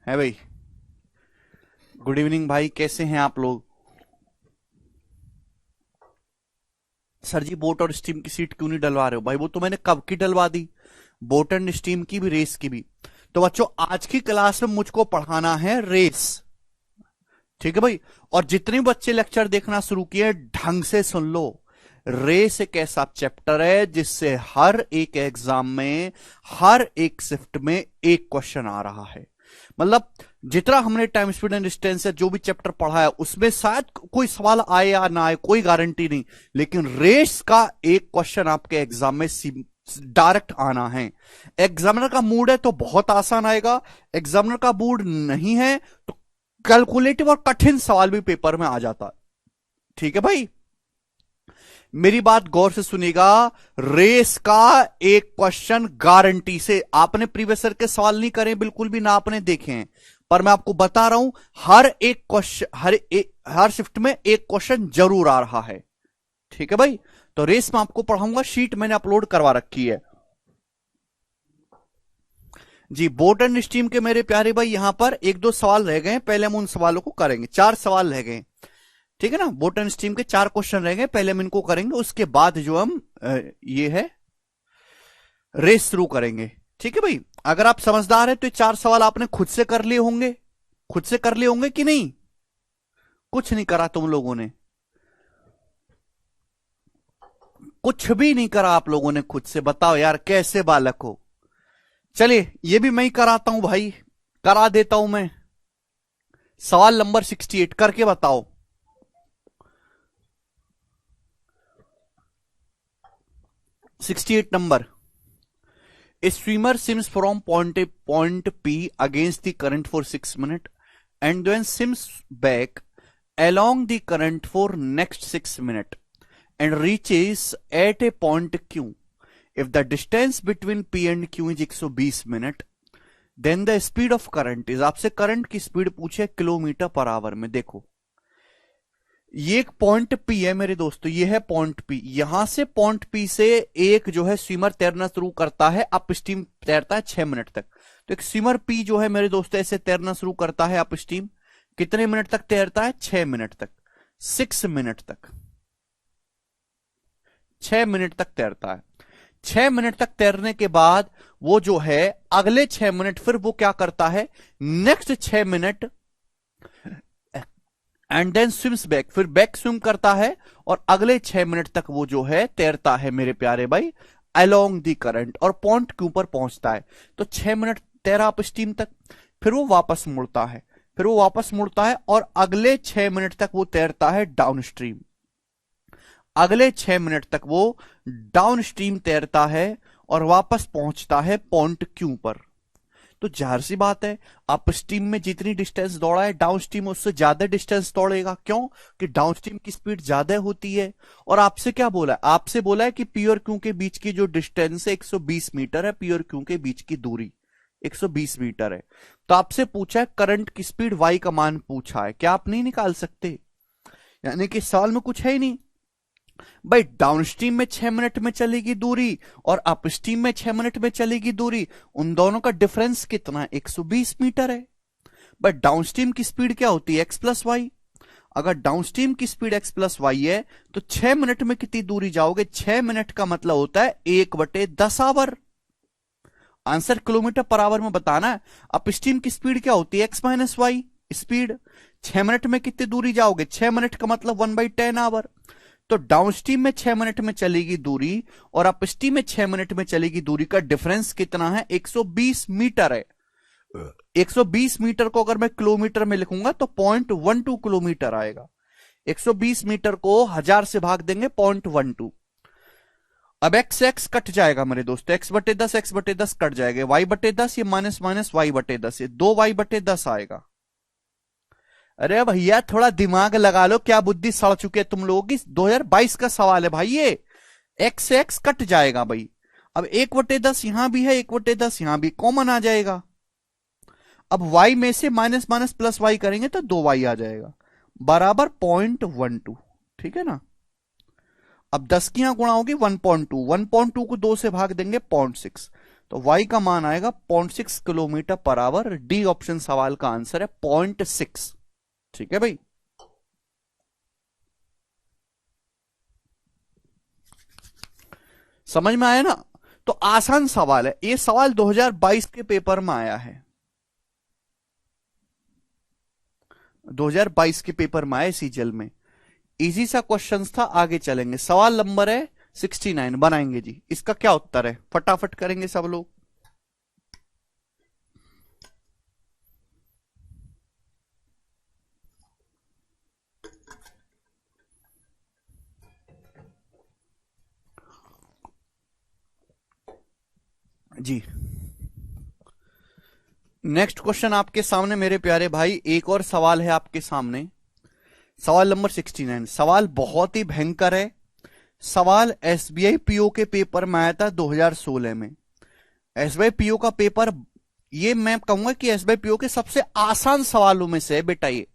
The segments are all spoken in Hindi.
है भाई। गुड इवनिंग भाई, कैसे हैं आप लोग? सर जी, बोट और स्टीम की सीट क्यों नहीं डलवा रहे हो भाई? वो तो मैंने कब की डलवा दी, बोट एंड स्टीम की भी, रेस की भी। तो बच्चों, आज की क्लास में मुझको पढ़ाना है रेस। ठीक है भाई। और जितने बच्चे लेक्चर देखना शुरू किए, ढंग से सुन लो। रेस एक ऐसा चैप्टर है जिससे हर एक एग्जाम में, हर एक शिफ्ट में एक क्वेश्चन आ रहा है। मतलब जितना हमने टाइम स्पीड एंड डिस्टेंस है जो भी चैप्टर पढ़ा है, उसमें शायद कोई सवाल आए या ना आए, कोई गारंटी नहीं। लेकिन रेस का एक क्वेश्चन आपके एग्जाम में डायरेक्ट आना है। एग्जामिनर का मूड है तो बहुत आसान आएगा, एग्जामिनर का मूड नहीं है तो कैलकुलेटिव और कठिन सवाल भी पेपर में आ जाता है। ठीक है भाई, मेरी बात गौर से सुनिएगा। रेस का एक क्वेश्चन गारंटी से, आपने प्रीवियस ईयर के सवाल नहीं करे बिल्कुल भी ना, आपने देखे हैं, पर मैं आपको बता रहा हूं, हर एक क्वेश्चन, हर शिफ्ट में एक क्वेश्चन जरूर आ रहा है। ठीक है भाई। तो रेस में आपको पढ़ाऊंगा, शीट मैंने अपलोड करवा रखी है जी। बोट एंड स्टीम के मेरे प्यारे भाई, यहां पर एक दो सवाल रह गए, पहले हम उन सवालों को करेंगे। 4 सवाल रह गए, ठीक है ना। बोट एंड स्टीम के 4 क्वेश्चन रह गए, पहले हम इनको करेंगे, उसके बाद जो हम ये है रेस शुरू करेंगे। ठीक है भाई। अगर आप समझदार हैं तो ये 4 सवाल आपने खुद से कर लिए होंगे, खुद से कर लिए होंगे कि नहीं? कुछ नहीं करा तुम लोगों ने, कुछ भी नहीं करा आप लोगों ने खुद से। बताओ यार, कैसे बालक हो। चलिए, ये भी मैं ही कराता हूं भाई, करा देता हूं मैं। सवाल नंबर 68 करके बताओ। 68 number. A swimmer swims from point P against the current for 6 minutes and then swims back along the current for next 6 minutes and reaches at a point Q. If the distance between P and Q is 120 minutes, then the speed of current is, आपसे करंट की स्पीड पूछे किलोमीटर पर आवर में। देखो, ये एक पॉइंट पी है मेरे दोस्तों, ये है पॉइंट पी। यहां से पॉइंट पी से एक जो है स्विमर तैरना शुरू करता है, अप स्टीम तैरता है 6 मिनट तक। तो एक स्विमर पी जो है मेरे दोस्तों ऐसे तैरना शुरू करता है अप स्टीम, कितने मिनट तक तैरता है? 6 मिनट तक, 6 मिनट तक, 6 मिनट तक तैरता है। 6 मिनट तक तैरने के बाद वो जो है अगले 6 मिनट फिर वो क्या करता है, next 6 minute and then swims back, फिर बैक स्विम करता है और अगले 6 मिनट तक वो जो है तैरता है मेरे प्यारे भाई अलोंग दी करंट, और पॉइंट के ऊपर पहुंचता है। तो 6 मिनट तैरा अप स्टीम तक, फिर वो वापस मुड़ता है, फिर वो वापस मुड़ता है और अगले 6 मिनट तक वो तैरता है डाउन स्ट्रीम। अगले 6 मिनट तक वो डाउन स्ट्रीम तैरता है और वापस पहुंचता है पॉइंट क्यू पर। तो जाहिर सी बात है, अप स्ट्रीम में जितनी डिस्टेंस दौड़ा है, डाउन स्ट्रीम उससे ज्यादा डिस्टेंस दौड़ेगा। क्यों? कि डाउन स्ट्रीम की स्पीड ज्यादा होती है। और आपसे क्या बोला है? आपसे बोला है कि पी और क्यू के बीच की जो डिस्टेंस है 120 मीटर है, पी और क्यू के बीच की दूरी 120 मीटर है। तो आपसे पूछा है करंट की स्पीड, वाई का मान पूछा है, क्या आप नहीं निकाल सकते? यानी कि सवाल में कुछ है ही नहीं भाई। डाउनस्ट्रीम में 6 मिनट में चलेगी दूरी और अपस्ट्रीम में 6 मिनट में चलेगी दूरी, उन दोनों का डिफरेंस कितना है? 120 मीटर है। बट डाउनस्ट्रीम की स्पीड क्या होती है? X plus Y. अगर डाउनस्ट्रीम की स्पीड एक्स प्लस वाई है तो 6 मिनट में कितनी दूरी जाओगे? 6 मिनट का मतलब होता है 1/10 hour. Answer kilometre per hour में बताना है। अपस्ट्रीम की स्पीड क्या होती है? X minus Y speed. 6 minute में कितनी दूरी जाओगे? 6 मिनट का मतलब 1/10 आवर। तो डाउनस्ट्रीम में 6 मिनट में चलेगी दूरी और अपस्ट्रीम में 6 मिनट में चलेगी दूरी का डिफरेंस कितना है? 120 मीटर है। 120 मीटर को अगर मैं किलोमीटर में लिखूंगा तो 0.12 किलोमीटर आएगा। 120 मीटर को 1000 से भाग देंगे, 0.12। अब एक्स एक्स कट जाएगा मेरे दोस्तों, x/10 x/10 कट जाएगा, y/10 ये माइनस माइनस y/10, ये 2y/10 आएगा। अरे भैया थोड़ा दिमाग लगा लो, क्या बुद्धि सड़ चुकी है तुम लोगों की। 2022 का सवाल है भाई ये। एक्स से एक्स कट जाएगा भाई। अब 1/10 यहां भी है, 1/10 यहां भी, कॉमन आ जाएगा। अब y में से माइनस माइनस प्लस y करेंगे तो 2y आ जाएगा, बराबर 0.12। ठीक है ना। अब 10 की यहां गुणा होगी 1.2, 1.2 को 2 से भाग देंगे 0.6, तो y का मान आएगा 0.6 kilometre per our. D option सवाल का आंसर है 0.6। ठीक है भाई। समझ में आया ना? तो आसान सवाल है ये। सवाल 2022 के पेपर में आया है, 2022 के पेपर में आया सीजल में। इजी सा क्वेश्चन था। आगे चलेंगे। सवाल नंबर है 69 बनाएंगे जी। इसका क्या उत्तर है फटाफट करेंगे सब लोग। जी नेक्स्ट क्वेश्चन आपके सामने मेरे प्यारे भाई। एक और सवाल है आपके सामने, सवाल नंबर 69। सवाल बहुत ही भयंकर है। सवाल एसबीआई पीओ के पेपर में आया था 2016 में। एसबीआई पीओ का पेपर, ये मैं कहूंगा कि एसबीआई पीओ के सबसे आसान सवालों में से है बेटा ये।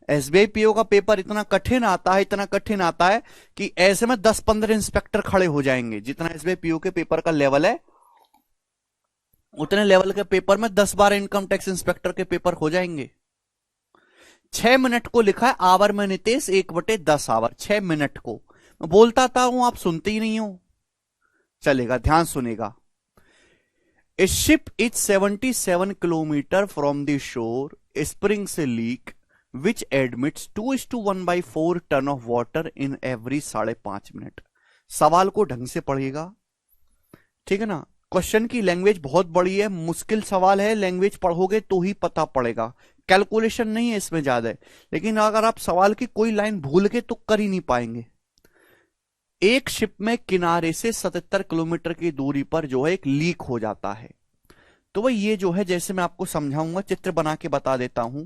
एसबीआई पीओ का पेपर इतना कठिन आता है, इतना कठिन आता है कि ऐसे में 10-15 इंस्पेक्टर खड़े हो जाएंगे। जितना एसबीआई पीओ के पेपर का लेवल है, उतने लेवल के पेपर में 10-12 इनकम टैक्स इंस्पेक्टर के पेपर हो जाएंगे। 6 मिनट को लिखा है आवर में नितेश, 1/10 आवर। 6 मिनट को मैं बोलता था हूं, आप सुनते ही नहीं हो। चलेगा, ध्यान सुनेगा। A ship is 77 kilometre from the shore, springs a leak which admits 2:1/4 ton of water in every 5.5 minute. सवाल को ढंग से पढ़िएगा, ठीक है ना। क्वेश्चन की लैंग्वेज बहुत बड़ी है, मुश्किल सवाल है। लैंग्वेज पढ़ोगे तो ही पता पड़ेगा। कैलकुलेशन नहीं है इसमें ज्यादा है, लेकिन अगर आप सवाल की कोई लाइन भूल गए तो कर ही नहीं पाएंगे। एक शिप में किनारे से 77 किलोमीटर की दूरी पर जो है एक लीक हो जाता है। तो वह ये जो है, जैसे मैं आपको समझाऊंगा, चित्र बना के बता देता हूं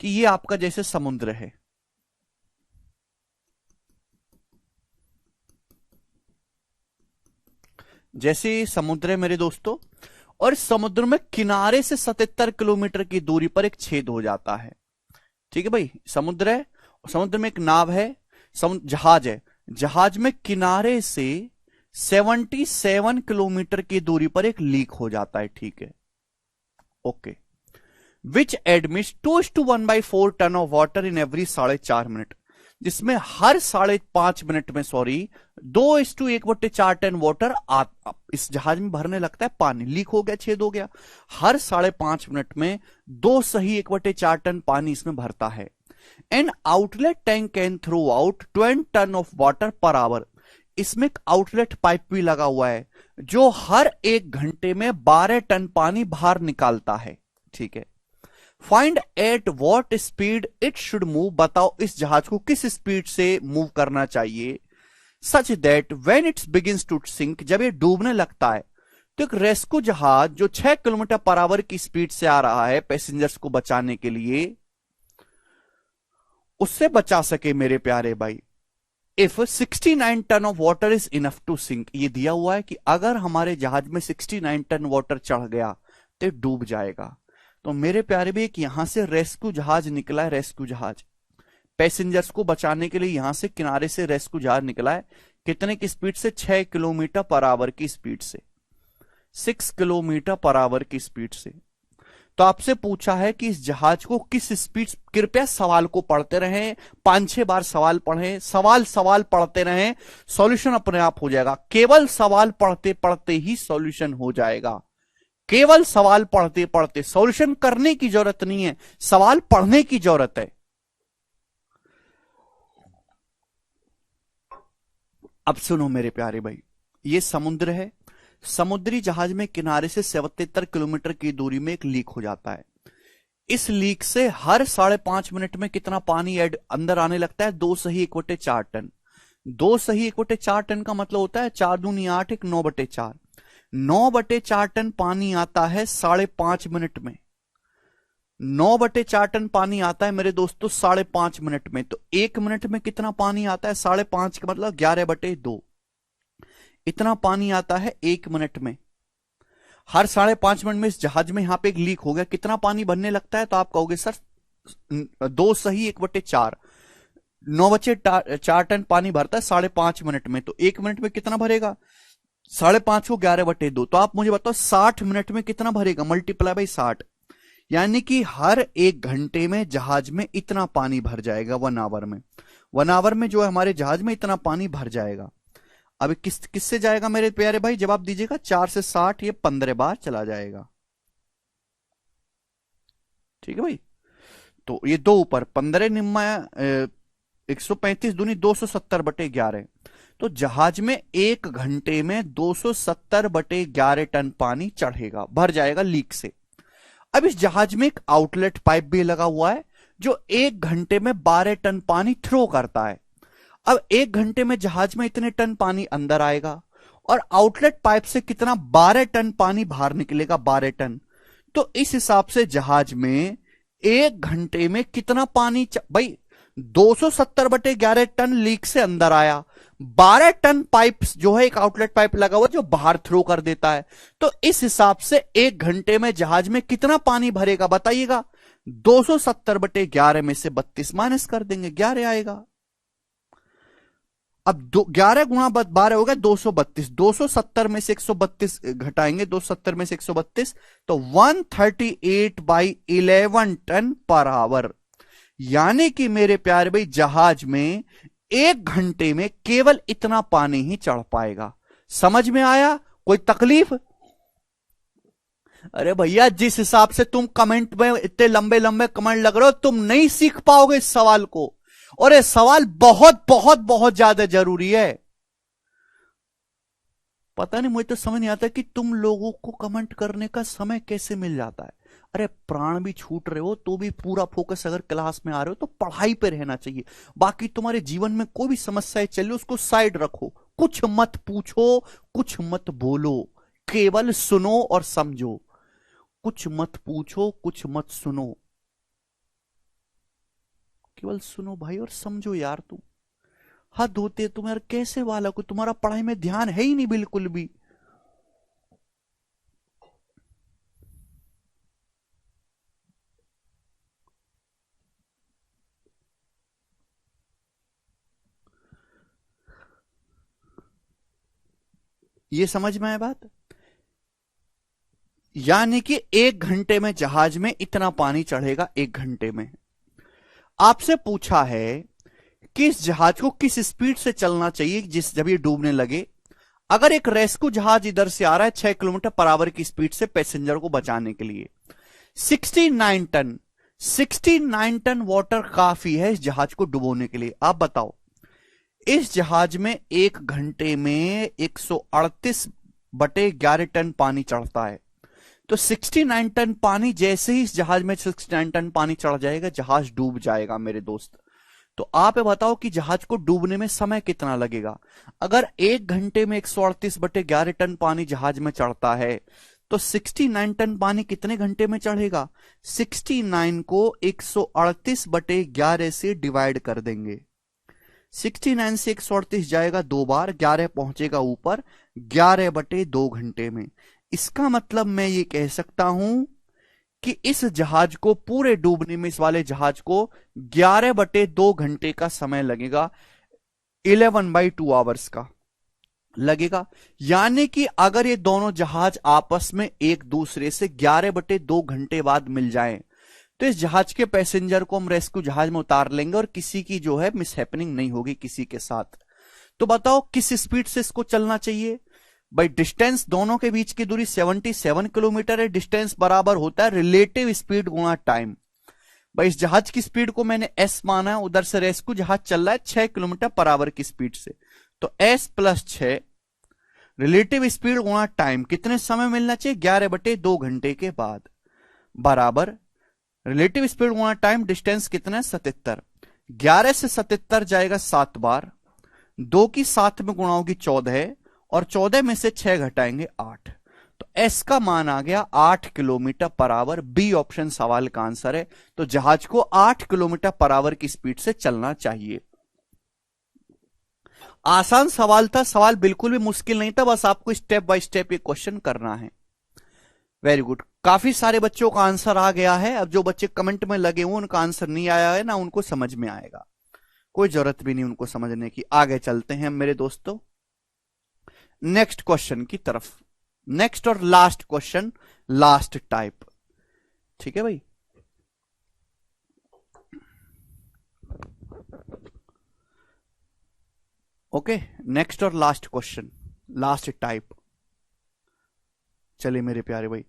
कि ये आपका जैसे समुद्र है। जैसे समुद्र है मेरे दोस्तों, और समुद्र में किनारे से 77 किलोमीटर की दूरी पर एक छेद हो जाता है। ठीक है भाई, समुद्र है, समुद्र में एक नाव है, जहाज है। जहाज में किनारे से 77 किलोमीटर की दूरी पर एक लीक हो जाता है। ठीक है, okay. Which admits 2:1/4 ton of water in every 4.5 minute, जिसमें हर 5.5 मिनट में 2:1/4 टन वाटर इस जहाज में भरने लगता है। पानी लीक हो गया, छेद हो गया। हर 5.5 मिनट में 2:1/4 टन पानी इसमें भरता है। An outlet tank can throw out 20 ton of water per hour. इसमें एक आउटलेट पाइप भी लगा हुआ है जो हर 1 घंटे में 12 टन पानी बाहर निकालता है। ठीक है, find at what speed it should move. बताओ इस जहाज को किस स्पीड से मूव करना चाहिए, such that when it's begins to sink, जब ये डूबने लगता है तो एक रेस्क्यू जहाज जो 6 किलोमीटर पर आवर की स्पीड से आ रहा है पैसेंजर्स को बचाने के लिए, उससे बचा सके मेरे प्यारे भाई। If 69 ton of water is enough to sink, ये दिया हुआ है कि अगर हमारे जहाज में 69 टन वाटर चढ़ गया तो डूब जाएगा। तो मेरे प्यारे भी एक यहां से रेस्क्यू जहाज निकला है, रेस्क्यू जहाज पैसेंजर्स को बचाने के लिए यहां से किनारे से रेस्क्यू जहाज निकला है। कितने की स्पीड से? 6 किलोमीटर पर आवर की स्पीड से, 6 किलोमीटर पर आवर की स्पीड से। तो आपसे पूछा है कि इस जहाज को किस स्पीड, कृपया सवाल को पढ़ते रहें, 5-6 बार सवाल पढ़ें, सवाल पढ़ते रहें, सॉल्यूशन अपने आप हो जाएगा। केवल सवाल पढ़ते पढ़ते ही सॉल्यूशन हो जाएगा। केवल सवाल पढ़ते पढ़ते, सॉल्यूशन करने की जरूरत नहीं है, सवाल पढ़ने की जरूरत है। अब सुनो मेरे प्यारे भाई, ये समुद्र है। समुद्री जहाज में किनारे से 77 किलोमीटर की दूरी में एक लीक हो जाता है। इस लीक से हर 5.5 मिनट में कितना पानी अंदर आने लगता है? 2:1/4 टन। 2:1/4 टन का मतलब होता है 4 दूनी 8, 1 9/4। 9/4 टन पानी आता है 5.5 मिनट में। 9/4 टन पानी आता है मेरे दोस्तों 5.5 मिनट में। तो 1 मिनट में कितना पानी आता है? 5.5 का मतलब 11/2। इतना पानी आता है 1 मिनट में। हर 5.5 मिनट में इस जहाज में यहां पे एक लीक हो गया, कितना पानी भरने लगता है? तो आप कहोगे सर 2:1/4, 9/4 टन पानी भरता है 5.5 मिनट में। तो 1 मिनट में कितना भरेगा? 5.5 को 11/2, तो आप मुझे बताओ 60 मिनट में कितना भरेगा, मल्टीप्लाई बाई 60, यानी कि हर 1 घंटे में जहाज में इतना पानी भर जाएगा। 1 आवर में, 1 आवर में जो है हमारे जहाज में इतना पानी भर जाएगा। अब किससे जाएगा मेरे प्यारे भाई, जवाब दीजिएगा। 4 से 60, ये 15 बार चला जाएगा। ठीक है भाई, तो ये दो ऊपर 15 निम्मा 135 दूनी 270/11, तो जहाज में 1 घंटे में 270/11 टन पानी चढ़ेगा, भर जाएगा लीक से। अब इस जहाज में एक आउटलेट पाइप भी लगा हुआ है जो 1 घंटे में 12 टन पानी थ्रो करता है। अब 1 घंटे में जहाज में इतने टन पानी अंदर आएगा और आउटलेट पाइप से कितना, 12 टन पानी बाहर निकलेगा, 12 टन। तो इस हिसाब से जहाज में 1 घंटे में कितना पानी भाई 270/11 टन लीक से अंदर आया, 12 टन पाइप जो है एक आउटलेट पाइप लगा हुआ जो बाहर थ्रो कर देता है। तो इस हिसाब से 1 घंटे में जहाज में कितना पानी भरेगा बताइएगा। 270/11 में से 32 माइनस कर देंगे, 11 आएगा। अब 11 गुणा 12 हो गया 232, 270 में से 132 घटाएंगे, 270 में से 132, तो 138/11 टन पर आवर। यानी कि मेरे प्यारे भाई जहाज में 1 घंटे में केवल इतना पानी ही चढ़ पाएगा। समझ में आया, कोई तकलीफ? अरे भैया जिस हिसाब से तुम कमेंट में इतने लंबे लंबे कमेंट लग रहे हो, तुम नहीं सीख पाओगे इस सवाल को, और ये सवाल बहुत बहुत बहुत ज्यादा जरूरी है। पता नहीं, मुझे तो समझ नहीं आता कि तुम लोगों को कमेंट करने का समय कैसे मिल जाता है। अरे प्राण भी छूट रहे हो तो भी पूरा फोकस अगर क्लास में आ रहे हो तो पढ़ाई पे रहना चाहिए। बाकी तुम्हारे जीवन में कोई भी समस्याएं चल रही उसको साइड रखो, कुछ मत पूछो, कुछ मत बोलो, केवल सुनो और समझो। कुछ मत पूछो, कुछ मत सुनो, केवल सुनो भाई और समझो। यार तुम हद होते है तुम यार, कैसे वाला को तुम्हारा पढ़ाई में ध्यान है ही नहीं बिल्कुल भी। ये समझ में आया बात? यानी कि 1 घंटे में जहाज में इतना पानी चढ़ेगा, 1 घंटे में। आपसे पूछा है कि इस जहाज को किस स्पीड से चलना चाहिए जिस जब ये डूबने लगे। अगर एक रेस्क्यू जहाज इधर से आ रहा है 6 किलोमीटर पर आवर की स्पीड से पैसेंजर को बचाने के लिए, 69 टन वाटर काफी है इस जहाज को डुबोने के लिए। आप बताओ, इस जहाज में 1 घंटे में 138/11 टन पानी चढ़ता है। तो 69 टन पानी जैसे ही इस जहाज में 69 टन पानी चढ़ जाएगा, जहाज डूब जाएगा मेरे दोस्त। तो आप बताओ कि जहाज को डूबने में समय कितना लगेगा। अगर 1 घंटे में 138/11 टन पानी जहाज में चढ़ता है तो 69 टन पानी कितने घंटे में चढ़ेगा। 69 को 138/11 से डिवाइड कर देंगे। 69 से 138 जाएगा 2 बार, 11 पहुंचेगा ऊपर, 11/2 घंटे में। इसका मतलब मैं ये कह सकता हूं कि इस जहाज को पूरे डूबने में, इस वाले जहाज को 11/2 घंटे का समय लगेगा, 11/2 आवर्स का लगेगा। यानी कि अगर ये दोनों जहाज आपस में एक दूसरे से 11/2 घंटे बाद मिल जाएं, तो इस जहाज के पैसेंजर को हम रेस्क्यू जहाज में उतार लेंगे और किसी की जो है मिसहैपनिंग नहीं होगी किसी के साथ। तो बताओ किस स्पीड से इसको चलना चाहिए भाई। डिस्टेंस दोनों के बीच की दूरी 77 किलोमीटर है। डिस्टेंस बराबर होता है रिलेटिव स्पीड गुणा टाइम। भाई इस जहाज की स्पीड को मैंने एस माना है, उधर से रेस्क्यू जहाज चल रहा है 6 किलोमीटर पर आवर की स्पीड से, तो एस प्लस 6 रिलेटिव स्पीड गुणा टाइम, कितने समय मिलना चाहिए 11/2 घंटे के बाद, बराबर रिलेटिव स्पीड गुणा टाइम, डिस्टेंस कितना है 77। 11 से 77 जाएगा 7 बार, 2 की 7 में गुणा होगी 14, और 14 में से 6 घटाएंगे 8। तो एस का मान आ गया 8 kilometre per our. B option सवाल का आंसर है। तो जहाज को 8 किलोमीटर पर आवर की स्पीड से चलना चाहिए। आसान सवाल था, सवाल बिल्कुल भी मुश्किल नहीं था, बस आपको स्टेप बाय स्टेप ये क्वेश्चन करना है। वेरी गुड, काफी सारे बच्चों का आंसर आ गया है। अब जो बच्चे कमेंट में लगे हुए उनका आंसर नहीं आया है ना, उनको समझ में आएगा, कोई जरूरत भी नहीं उनको समझने की। आगे चलते हैं मेरे दोस्तों। नेक्स्ट क्वेश्चन की तरफ। नेक्स्ट और लास्ट क्वेश्चन, लास्ट टाइप। ठीक है भाई, ओके। नेक्स्ट और लास्ट क्वेश्चन, लास्ट टाइप। चलिए मेरे प्यारे भाई,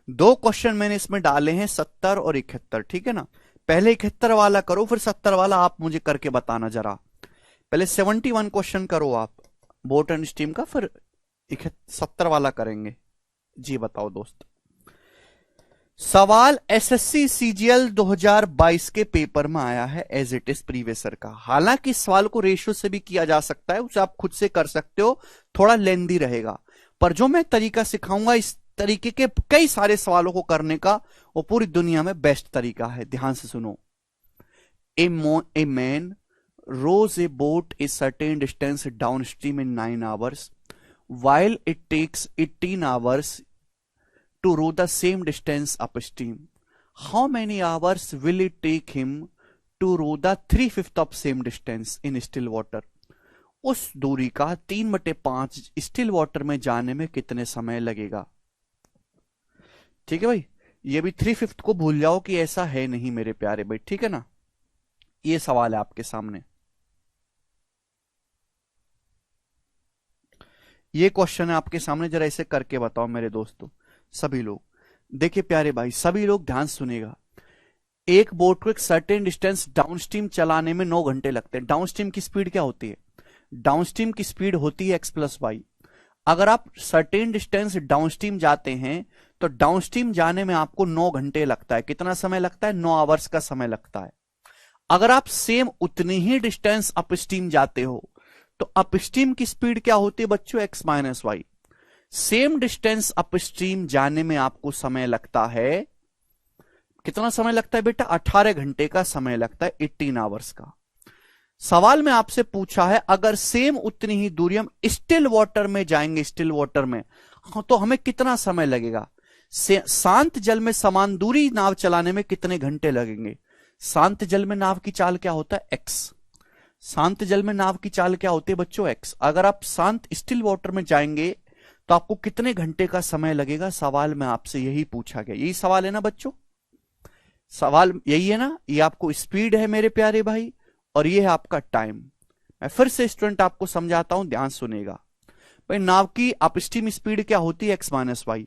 दो क्वेश्चन मैंने इसमें डाले हैं, 70 और 71, ठीक है ना। पहले 71 वाला करो, फिर 70 वाला आप मुझे करके बताना जरा। पहले 71 क्वेश्चन करो आप बोट एंड स्टीम का, फिर 70 वाला करेंगे। जी बताओ दोस्त। सवाल एसएससी सीजीएल 2022 के पेपर में आया है, एज इट इज प्रीवियसर का। हालांकि इस सवाल को रेशियो से भी किया जा सकता है, उसे आप खुद से कर सकते हो, थोड़ा लेंदी रहेगा। पर जो मैं तरीका सिखाऊंगा, इस तरीके के कई सारे सवालों को करने का, वो पूरी दुनिया में बेस्ट तरीका है। ध्यान से सुनो। A man rows a boat a certain distance downstream in 9 hours while it takes 18 hours to row the same distance upstream. How many hours will it take him to row the 3/5 of same distance in still water? उस दूरी का 3/5 स्टिल वाटर में जाने में कितने समय लगेगा? ठीक है भाई, ये भी 3/5 को भूल जाओ कि ऐसा है नहीं मेरे प्यारे भाई, ठीक है ना। ये सवाल है आपके सामने, ये क्वेश्चन है आपके सामने, जरा इसे करके बताओ मेरे दोस्तों। सभी लोग देखिए प्यारे भाई, सभी लोग ध्यान सुनेगा। एक बोट को एक सर्टेन डिस्टेंस डाउनस्ट्रीम चलाने में 9 घंटे लगते हैं। डाउनस्ट्रीम की स्पीड क्या होती है? डाउनस्ट्रीम की स्पीड होती है x+y। अगर आप सर्टेन डिस्टेंस डाउनस्ट्रीम जाते हैं तो डाउनस्ट्रीम जाने में आपको 9 घंटे लगता है। कितना समय लगता है? 9 आवर्स का समय लगता है। अगर आप सेम उतनी ही डिस्टेंस अपस्ट्रीम जाते हो तो अपस्ट्रीम की स्पीड क्या होती है बच्चों? x-y। सेम डिस्टेंस अपस्ट्रीम जाने में आपको समय लगता है, कितना समय लगता है बेटा? 18 घंटे का समय लगता है, 18 आवर्स का। सवाल में आपसे पूछा है अगर सेम उतनी ही दूरी हम स्टिल वाटर में जाएंगे, स्टिल वाटर में, तो हमें कितना समय लगेगा? शांत जल में समान दूरी नाव चलाने में कितने घंटे लगेंगे? शांत जल में नाव की चाल क्या होता है? x। शांत जल में नाव की चाल क्या होती है बच्चों? x। अगर आप शांत स्टिल वाटर में जाएंगे तो आपको कितने घंटे का समय लगेगा? सवाल में आपसे यही पूछा गया। यही सवाल है ना बच्चों? सवाल यही है ना? ये आपको स्पीड है मेरे प्यारे भाई, और ये है आपका टाइम। मैं फिर से स्टूडेंट आपको समझाता हूं, ध्यान सुनेगा भाई। नाव की अपस्ट्रीम स्पीड क्या होती है? x-y।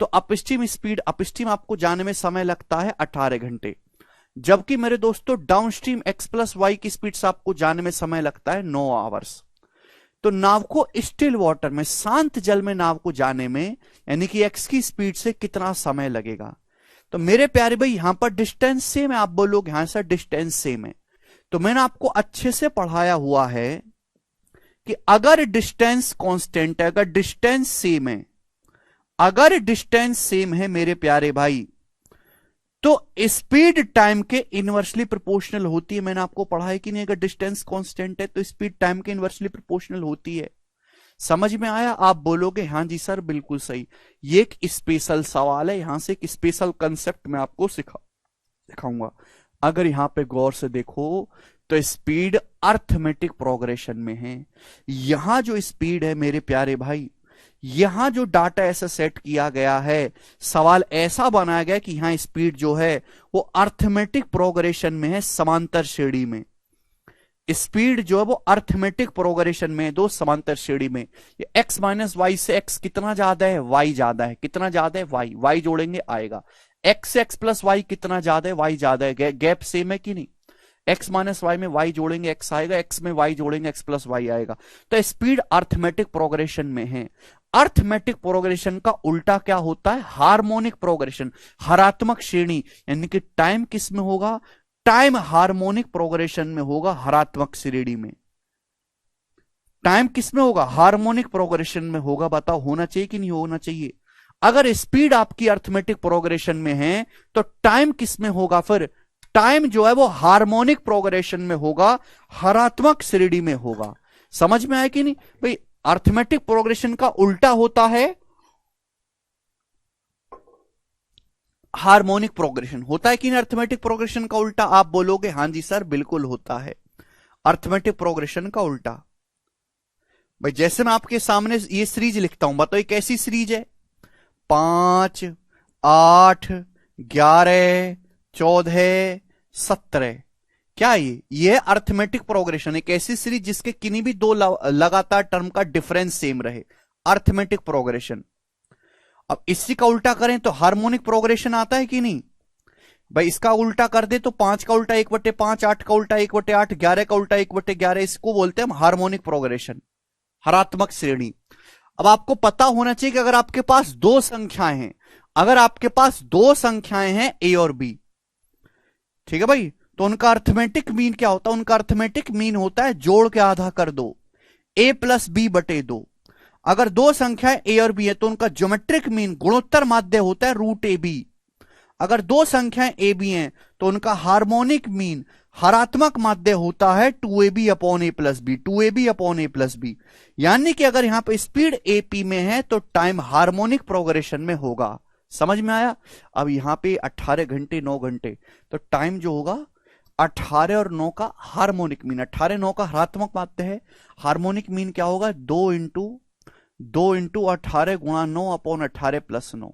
तो अपस्ट्रीम स्पीड, अपस्ट्रीम आपको जाने में समय लगता है 18 घंटे, जबकि मेरे दोस्तों डाउनस्ट्रीम x+y की स्पीड से आपको जाने में समय लगता है 9 आवर्स। तो नाव को स्टिल वाटर में, शांत जल में नाव को जाने में, यानी कि x की स्पीड से कितना समय लगेगा? तो मेरे प्यारे भाई यहां पर डिस्टेंस सेम है। आप बोलोगे यहां से डिस्टेंस सेम है, तो मैंने आपको अच्छे से पढ़ाया हुआ है कि अगर डिस्टेंस कांस्टेंट है, अगर डिस्टेंस सेम है, अगर डिस्टेंस सेम है मेरे प्यारे भाई, तो स्पीड टाइम के इनवर्सली प्रोपोर्शनल होती है। मैंने आपको पढ़ा है कि नहीं? अगर डिस्टेंस कांस्टेंट है तो स्पीड टाइम के इनवर्सली प्रोपोर्शनल होती है। समझ में आया? आप बोलोगे हाँ जी सर बिल्कुल सही। ये एक स्पेशल सवाल है, यहां से एक स्पेशल कंसेप्ट मैं आपको सिखाऊंगा। अगर यहां पे गौर से देखो तो स्पीड अर्थमेटिक प्रोग्रेशन में है। यहां जो स्पीड है मेरे प्यारे भाई, यहां जो डाटा ऐसा सेट किया गया है, सवाल ऐसा बनाया गया कि यहां स्पीड जो है वो अर्थमेटिक प्रोग्रेशन में है, समांतर श्रेणी में। स्पीड जो है वो अर्थमेटिक प्रोग्रेशन में, दो समांतर श्रेणी में। ये x-y से x कितना ज्यादा है? y ज्यादा है। कितना ज्यादा है? y जोड़ेंगे आएगा। x से x+y कितना ज्यादा है? y ज्यादा है। गैप सेम है कि नहीं? x-y में y जोड़ेंगे x आएगा, x में y जोड़ेंगे x+y आएगा। तो स्पीड अर्थमेटिक प्रोग्रेशन में है। अर्थमेटिक प्रोग्रेशन का उल्टा क्या होता है? हार्मोनिक प्रोग्रेशन, हरात्मक श्रेणी। यानी कि टाइम किस में होगा? टाइम हार्मोनिक प्रोग्रेशन में होगा, हरात्मक श्रेणी में। टाइम किस में होगा? हार्मोनिक प्रोग्रेशन में होगा। बताओ होना चाहिए कि नहीं होना चाहिए? अगर स्पीड आपकी अर्थमेटिक प्रोग्रेशन में है तो टाइम किस में होगा? फिर टाइम जो है वो हार्मोनिक प्रोग्रेशन में होगा, हरात्मक श्रेणी में होगा। समझ में आया कि नहीं भाई? अर्थमेटिक प्रोग्रेशन का उल्टा होता है हार्मोनिक प्रोग्रेशन। होता है कि नहीं अर्थमेटिक प्रोग्रेशन का उल्टा? आप बोलोगे हां जी सर बिल्कुल होता है, अर्थमेटिक प्रोग्रेशन का उल्टा। भाई जैसे मैं आपके सामने ये सीरीज लिखता हूं, बताओ ये कैसी सीरीज है? 5, 8, 11, 14, 17। क्या ये अर्थमेटिक प्रोग्रेशन, एक ऐसी सीरीज जिसके किन्हीं भी दो लगातार टर्म का डिफरेंस सेम रहे, अर्थमेटिक प्रोग्रेशन। अब इसी का उल्टा करें तो हार्मोनिक प्रोग्रेशन आता है कि नहीं? भाई इसका उल्टा कर दे तो 5 का उल्टा 1/5, 8 का उल्टा 1/8, 11 का उल्टा 1/11, इसको बोलते हैं हम हार्मोनिक प्रोग्रेशन, हरात्मक श्रेणी। अब आपको पता होना चाहिए कि अगर आपके पास दो संख्याएं हैं, अगर आपके पास दो संख्याएं हैं ए और बी, ठीक है भाई, तो उनका अर्थमेटिक मीन क्या होता है? उनका अर्थमेटिक मीन होता है जोड़ के आधा कर दो, a+b/2। अगर दो संख्याएं ए और बी है तो उनका ज्योमेट्रिक मीन गुणोत्तर माध्य होता है √ab। अगर दो संख्याएं ए बी हैं तो उनका हार्मोनिक मीन हरात्मक माध्य होता है 2ab/a+b, 2ab/a+b। यानी कि अगर यहां पे स्पीड एपी में है तो टाइम हार्मोनिक प्रोग्रेशन में होगा। समझ में आया? अब यहां पे 18 घंटे 9 घंटे, तो टाइम जो होगा 18 और 9 का हार्मोनिक मीन, 18 9 का हरात्मक माध्य है, हार्मोनिक मीन क्या होगा? 2 × 18 × 9/18 + 9,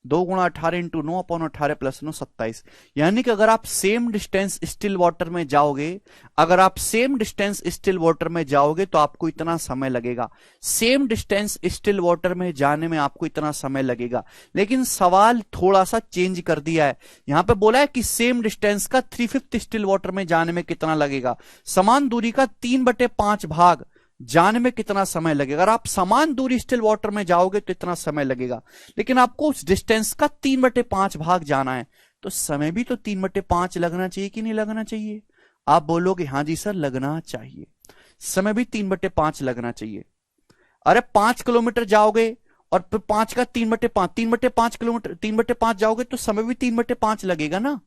2 × 18 × 9/18 + 9 27। यानी कि अगर आप सेम डिस्टेंस स्टिल वाटर में जाओगे, अगर आप सेम डिस्टेंस स्टिल वाटर में जाओगे तो आपको इतना समय लगेगा, सेम डिस्टेंस स्टिल वाटर में जाने में आपको इतना समय लगेगा। लेकिन सवाल थोड़ा सा चेंज कर दिया है, यहां पे बोला है कि सेम डिस्टेंस का 3/5 स्टिल वाटर में जाने में कितना लगेगा, समान दूरी का 3/5 भाग जाने में कितना समय लगेगा। अगर आप समान दूरी स्टिल वाटर में जाओगे तो इतना समय लगेगा, लेकिन आपको उस डिस्टेंस का 3/5 भाग जाना है, तो समय भी तो 3/5 लगना चाहिए कि नहीं लगना चाहिए? आप बोलोगे हाँ जी सर लगना चाहिए, समय भी 3/5 लगना चाहिए। अरे 5 किलोमीटर जाओगे और फिर 5 का 3/5, 3/5 किलोमीटर 3/5 जाओगे तो समय भी 3/5 लगेगा ना,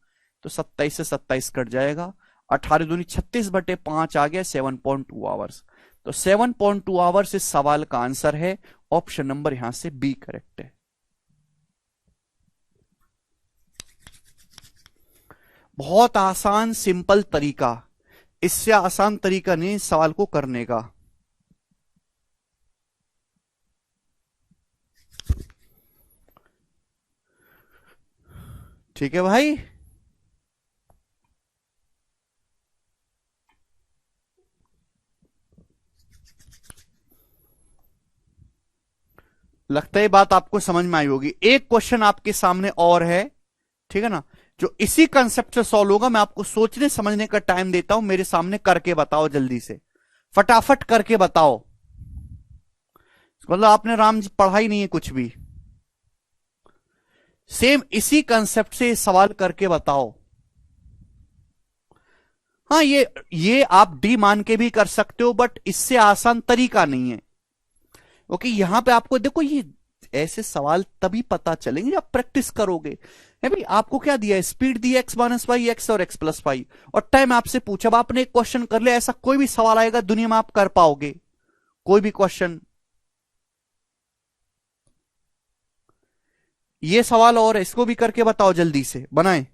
तो 27 से 27 कट जाएगा, 18 दूनी 36/5 आ गया, 7.2 आवर्स। तो 7.2 आवर्स इस सवाल का आंसर है, ऑप्शन नंबर यहां से बी करेक्ट है। बहुत आसान सिंपल तरीका, इससे आसान तरीका नहीं इस सवाल को करने का। ठीक है भाई, लगता है बात आपको समझ में आई होगी। एक क्वेश्चन आपके सामने और है, ठीक है ना, जो इसी कंसेप्ट से सॉल्व होगा। मैं आपको सोचने समझने का टाइम देता हूं, मेरे सामने करके बताओ, जल्दी से फटाफट करके बताओ। मतलब आपने राम जी पढ़ा ही नहीं है कुछ भी, सेम इसी कंसेप्ट से सवाल करके बताओ। हाँ ये आप डी मान के भी कर सकते हो, बट इससे आसान तरीका नहीं है। ओके, यहां पे आपको देखो, ये ऐसे सवाल तभी पता चलेंगे जब प्रैक्टिस करोगे। है भाई, आपको क्या दिया है? स्पीड दी x-y, x और x+y, और टाइम आपसे पूछा। अब आपने एक क्वेश्चन कर लिया, ऐसा कोई भी सवाल आएगा दुनिया में आप कर पाओगे? कोई भी क्वेश्चन? ये सवाल और है, इसको भी करके बताओ, जल्दी से बनाए।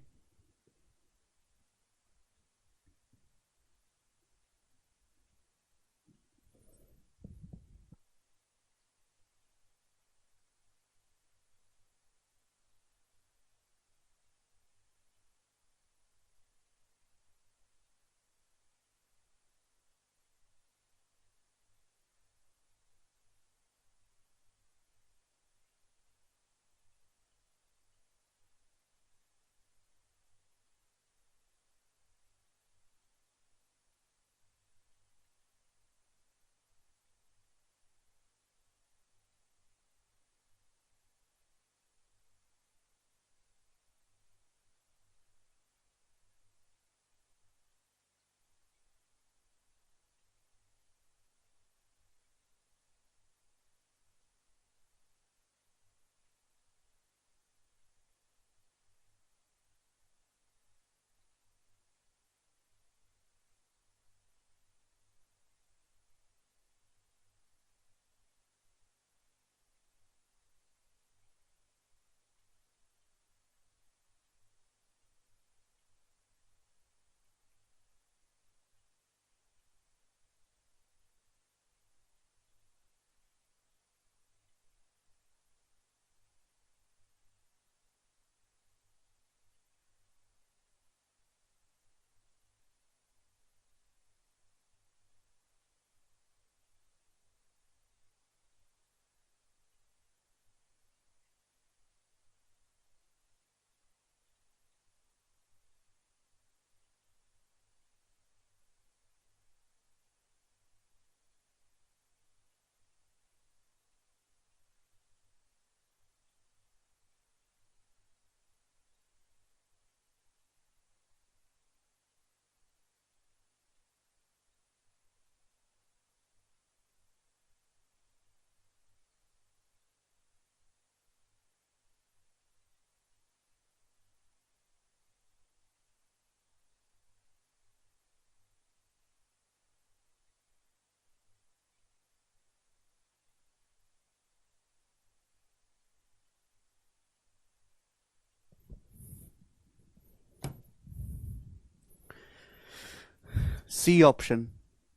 सी ऑप्शन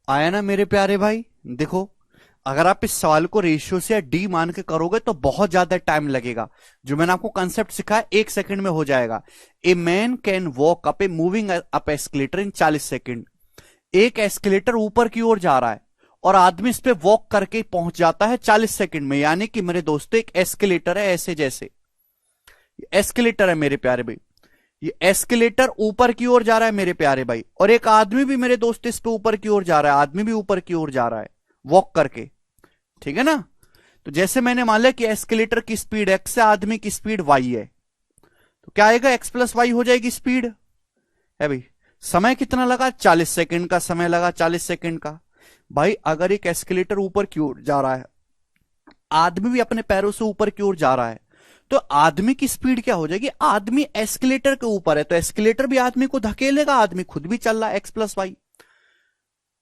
आया ना मेरे प्यारे भाई। देखो, अगर आप इस सवाल को रेशियो से या डी मान के करोगे तो बहुत ज्यादा टाइम लगेगा। जो मैंने आपको कंसेप्ट सिखाया 1 सेकंड में हो जाएगा। A man can walk up a moving up escalator in 40 second. एक एस्केलेटर ऊपर की ओर जा रहा है और आदमी इस पे वॉक करके पहुंच जाता है 40 सेकंड में। यानी कि मेरे दोस्तों, एक एस्केलेटर है ऐसे जैसे एस्केलेटर है मेरे प्यारे भाई, ये एस्केलेटर ऊपर की ओर जा रहा है मेरे प्यारे भाई, और एक आदमी भी मेरे दोस्त इस पे ऊपर की ओर जा रहा है, आदमी भी ऊपर की ओर जा रहा है वॉक करके। ठीक है ना। तो जैसे मैंने मान लिया कि एस्केलेटर की स्पीड एक्स है, आदमी की स्पीड वाई है, तो क्या आएगा, एक्स प्लस वाई हो जाएगी स्पीड है भाई। समय कितना लगा, 40 सेकंड का समय लगा, 40 सेकंड का। भाई अगर एक एस्केलेटर ऊपर की ओर जा रहा है, आदमी भी अपने पैरों से ऊपर की ओर जा रहा है, तो आदमी की स्पीड क्या हो जाएगी, आदमी एस्केलेटर के ऊपर है तो एस्केलेटर भी आदमी को धकेलेगा, आदमी खुद भी चल रहा है, X plus Y.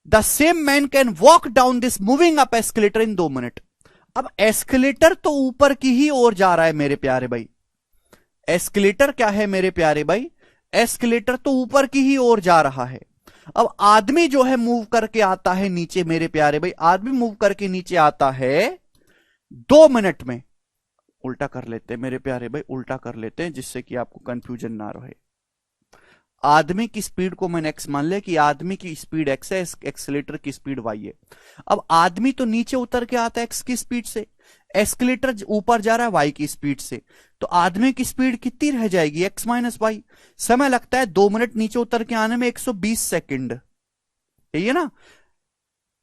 The same man can walk down this moving up escalator in 2 minute. अब एस्केलेटर तो ऊपर की ही ओर जा रहा है मेरे प्यारे भाई, एस्केलेटर क्या है मेरे प्यारे भाई, एस्केलेटर तो ऊपर की ही ओर जा रहा है। अब आदमी जो है मूव करके आता है नीचे मेरे प्यारे भाई, आदमी मूव करके नीचे आता है 2 मिनट में। उल्टा कर लेते हैं मेरे प्यारे भाई, उल्टा कर लेते हैं जिससे कि आपको कंफ्यूजन ना रहे। आदमी की स्पीड को मैंने एक्स मान लिया कि आदमी की स्पीड एक्स है, एक्सीलेटर की स्पीड वाई है। अब आदमी तो नीचे उतर के आता है एक्स की स्पीड से, एस्केलेटर ऊपर जा रहा है वाई की स्पीड से, तो आदमी की स्पीड कितनी रह जाएगी, एक्स माइनस वाई। समय लगता है 2 मिनट नीचे उतर के आने में 120 सेकंड। यही है ना।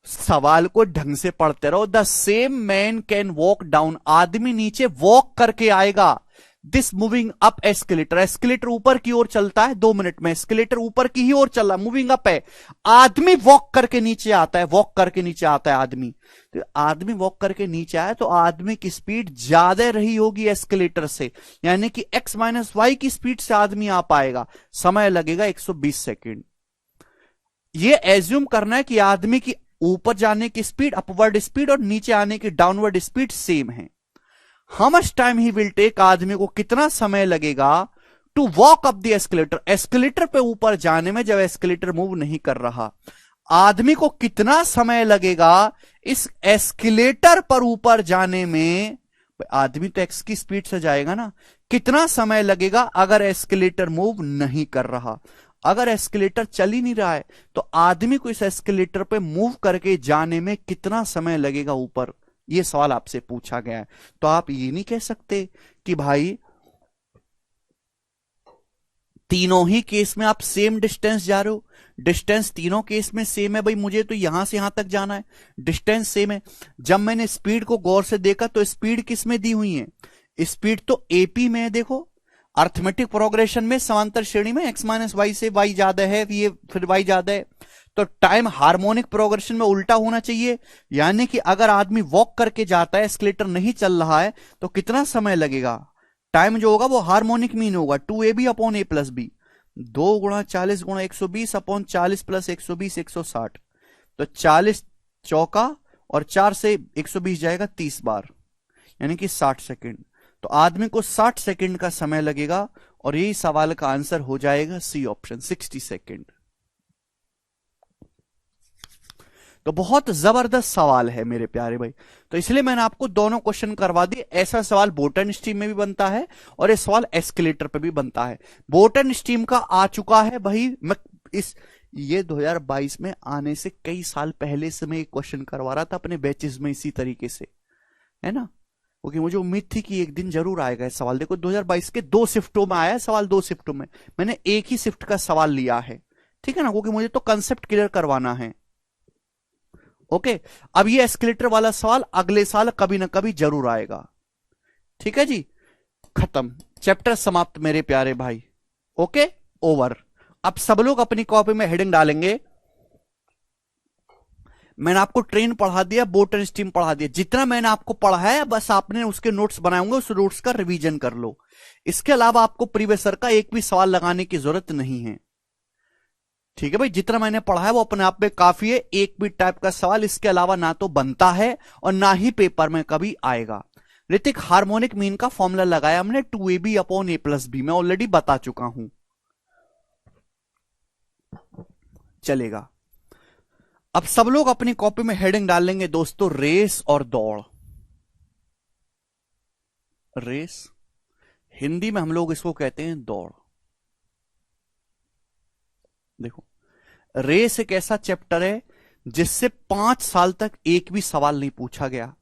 सवाल को ढंग से पढ़ते रहो। The same man can walk down, आदमी नीचे वॉक करके आएगा this moving up escalator, escalator ऊपर की ओर चलता है 2 मिनट में, एस्केलेटर ऊपर की ही ओर चल रहा, मूविंग अप है, आदमी वॉक करके नीचे आता है, वॉक करके नीचे आता है आदमी। तो आदमी वॉक करके नीचे आया तो आदमी की स्पीड ज्यादा रही होगी एस्केलेटर से, यानी कि एक्स माइनस वाई की स्पीड से आदमी आ पाएगा, समय लगेगा 120 सेकेंड। ये एज्यूम करना है कि आदमी की ऊपर जाने की स्पीड अपवर्ड स्पीड और नीचे आने की डाउनवर्ड स्पीड सेम है। How much time he will take, आदमी को कितना समय लगेगा to walk up the escalator, escalator पे ऊपर जाने में, जब एस्केलेटर मूव नहीं कर रहा, आदमी को कितना समय लगेगा इस एस्केलेटर पर ऊपर जाने में। आदमी तो एक्स की स्पीड से जाएगा ना, कितना समय लगेगा अगर एस्केलेटर मूव नहीं कर रहा। अगर एस्केलेटर चल ही नहीं रहा है तो आदमी को इस एस्केलेटर पे मूव करके जाने में कितना समय लगेगा ऊपर, ये सवाल आपसे पूछा गया है। तो आप ये नहीं कह सकते कि भाई तीनों ही केस में आप सेम डिस्टेंस जा रहे हो, डिस्टेंस तीनों केस में सेम है भाई, मुझे तो यहां से यहां तक जाना है, डिस्टेंस सेम है। जब मैंने स्पीड को गौर से देखा तो स्पीड किस में दी हुई है, स्पीड तो एपी में है। देखो अर्थमेटिक प्रोग्रेशन में समांतर श्रेणी में एक्स माइनस वाई से वाई ज्यादा है, ये फिर वाई ज्यादा है, तो टाइम हार्मोनिक प्रोग्रेशन में उल्टा होना चाहिए। यानी कि अगर आदमी वॉक करके जाता है, एस्केलेटर नहीं चल रहा है, तो कितना समय लगेगा, टाइम जो होगा वो हार्मोनिक मीन होगा 2ab अपॉन ए प्लस बी, 2 गुणा 40 गुणा 120 अपॉन 40 प्लस 120 160, तो 40 चौका और 4 से 120 जाएगा 30 बार, यानी कि 60 सेकंड। तो आदमी को 60 सेकंड का समय लगेगा और यही सवाल का आंसर हो जाएगा सी ऑप्शन, 60 सेकंड। तो बहुत जबरदस्त सवाल है मेरे प्यारे भाई, तो इसलिए मैंने आपको दोनों क्वेश्चन करवा दिए। ऐसा सवाल बोटन स्ट्रीम में भी बनता है और ये सवाल एस्केलेटर पे भी बनता है। बोटन स्ट्रीम का आ चुका है भाई, मैं ये 2022 में आने से कई साल पहले से मैं एक क्वेश्चन करवा रहा था अपने बैचेस में इसी तरीके से, है ना, क्योंकि मुझे उम्मीद थी कि एक दिन जरूर आएगा ये सवाल। देखो 2022 के 2 शिफ्टों में आया सवाल, 2 शिफ्टों में मैंने एक ही शिफ्ट का सवाल लिया है, ठीक है ना, क्योंकि मुझे तो कंसेप्ट क्लियर करवाना है। ओके, अब ये एस्केलेटर वाला सवाल अगले साल कभी ना कभी जरूर आएगा। ठीक है जी, खत्म, चैप्टर समाप्त मेरे प्यारे भाई। Okay, over. अब सब लोग अपनी कॉपी में हेडिंग डालेंगे, मैंने आपको ट्रेन पढ़ा दिया, बोटन स्ट्रीम पढ़ा दिया, जितना मैंने आपको पढ़ाया है बस आपने उसके नोट्स बनाए होंगे, उस नोट्स का रिवीजन कर लो। इसके अलावा आपको प्रीवियस ईयर का एक भी सवाल लगाने की जरूरत नहीं है। ठीक है भाई, जितना मैंने पढ़ा है वो अपने आप में काफी है, एक भी टाइप का सवाल इसके अलावा ना तो बनता है और ना ही पेपर में कभी आएगा। ऋतिक, हार्मोनिक मीन का फॉर्मूला लगाया हमने 2ab अपॉन ए प्लस बी, मैं ऑलरेडी बता चुका हूं, चलेगा। अब सब लोग अपनी कॉपी में हेडिंग डाल लेंगे दोस्तों, रेस और दौड़। रेस, हिंदी में हम लोग इसको कहते हैं दौड़। देखो, रेस एक ऐसा चैप्टर है जिससे 5 साल तक एक भी सवाल नहीं पूछा गया।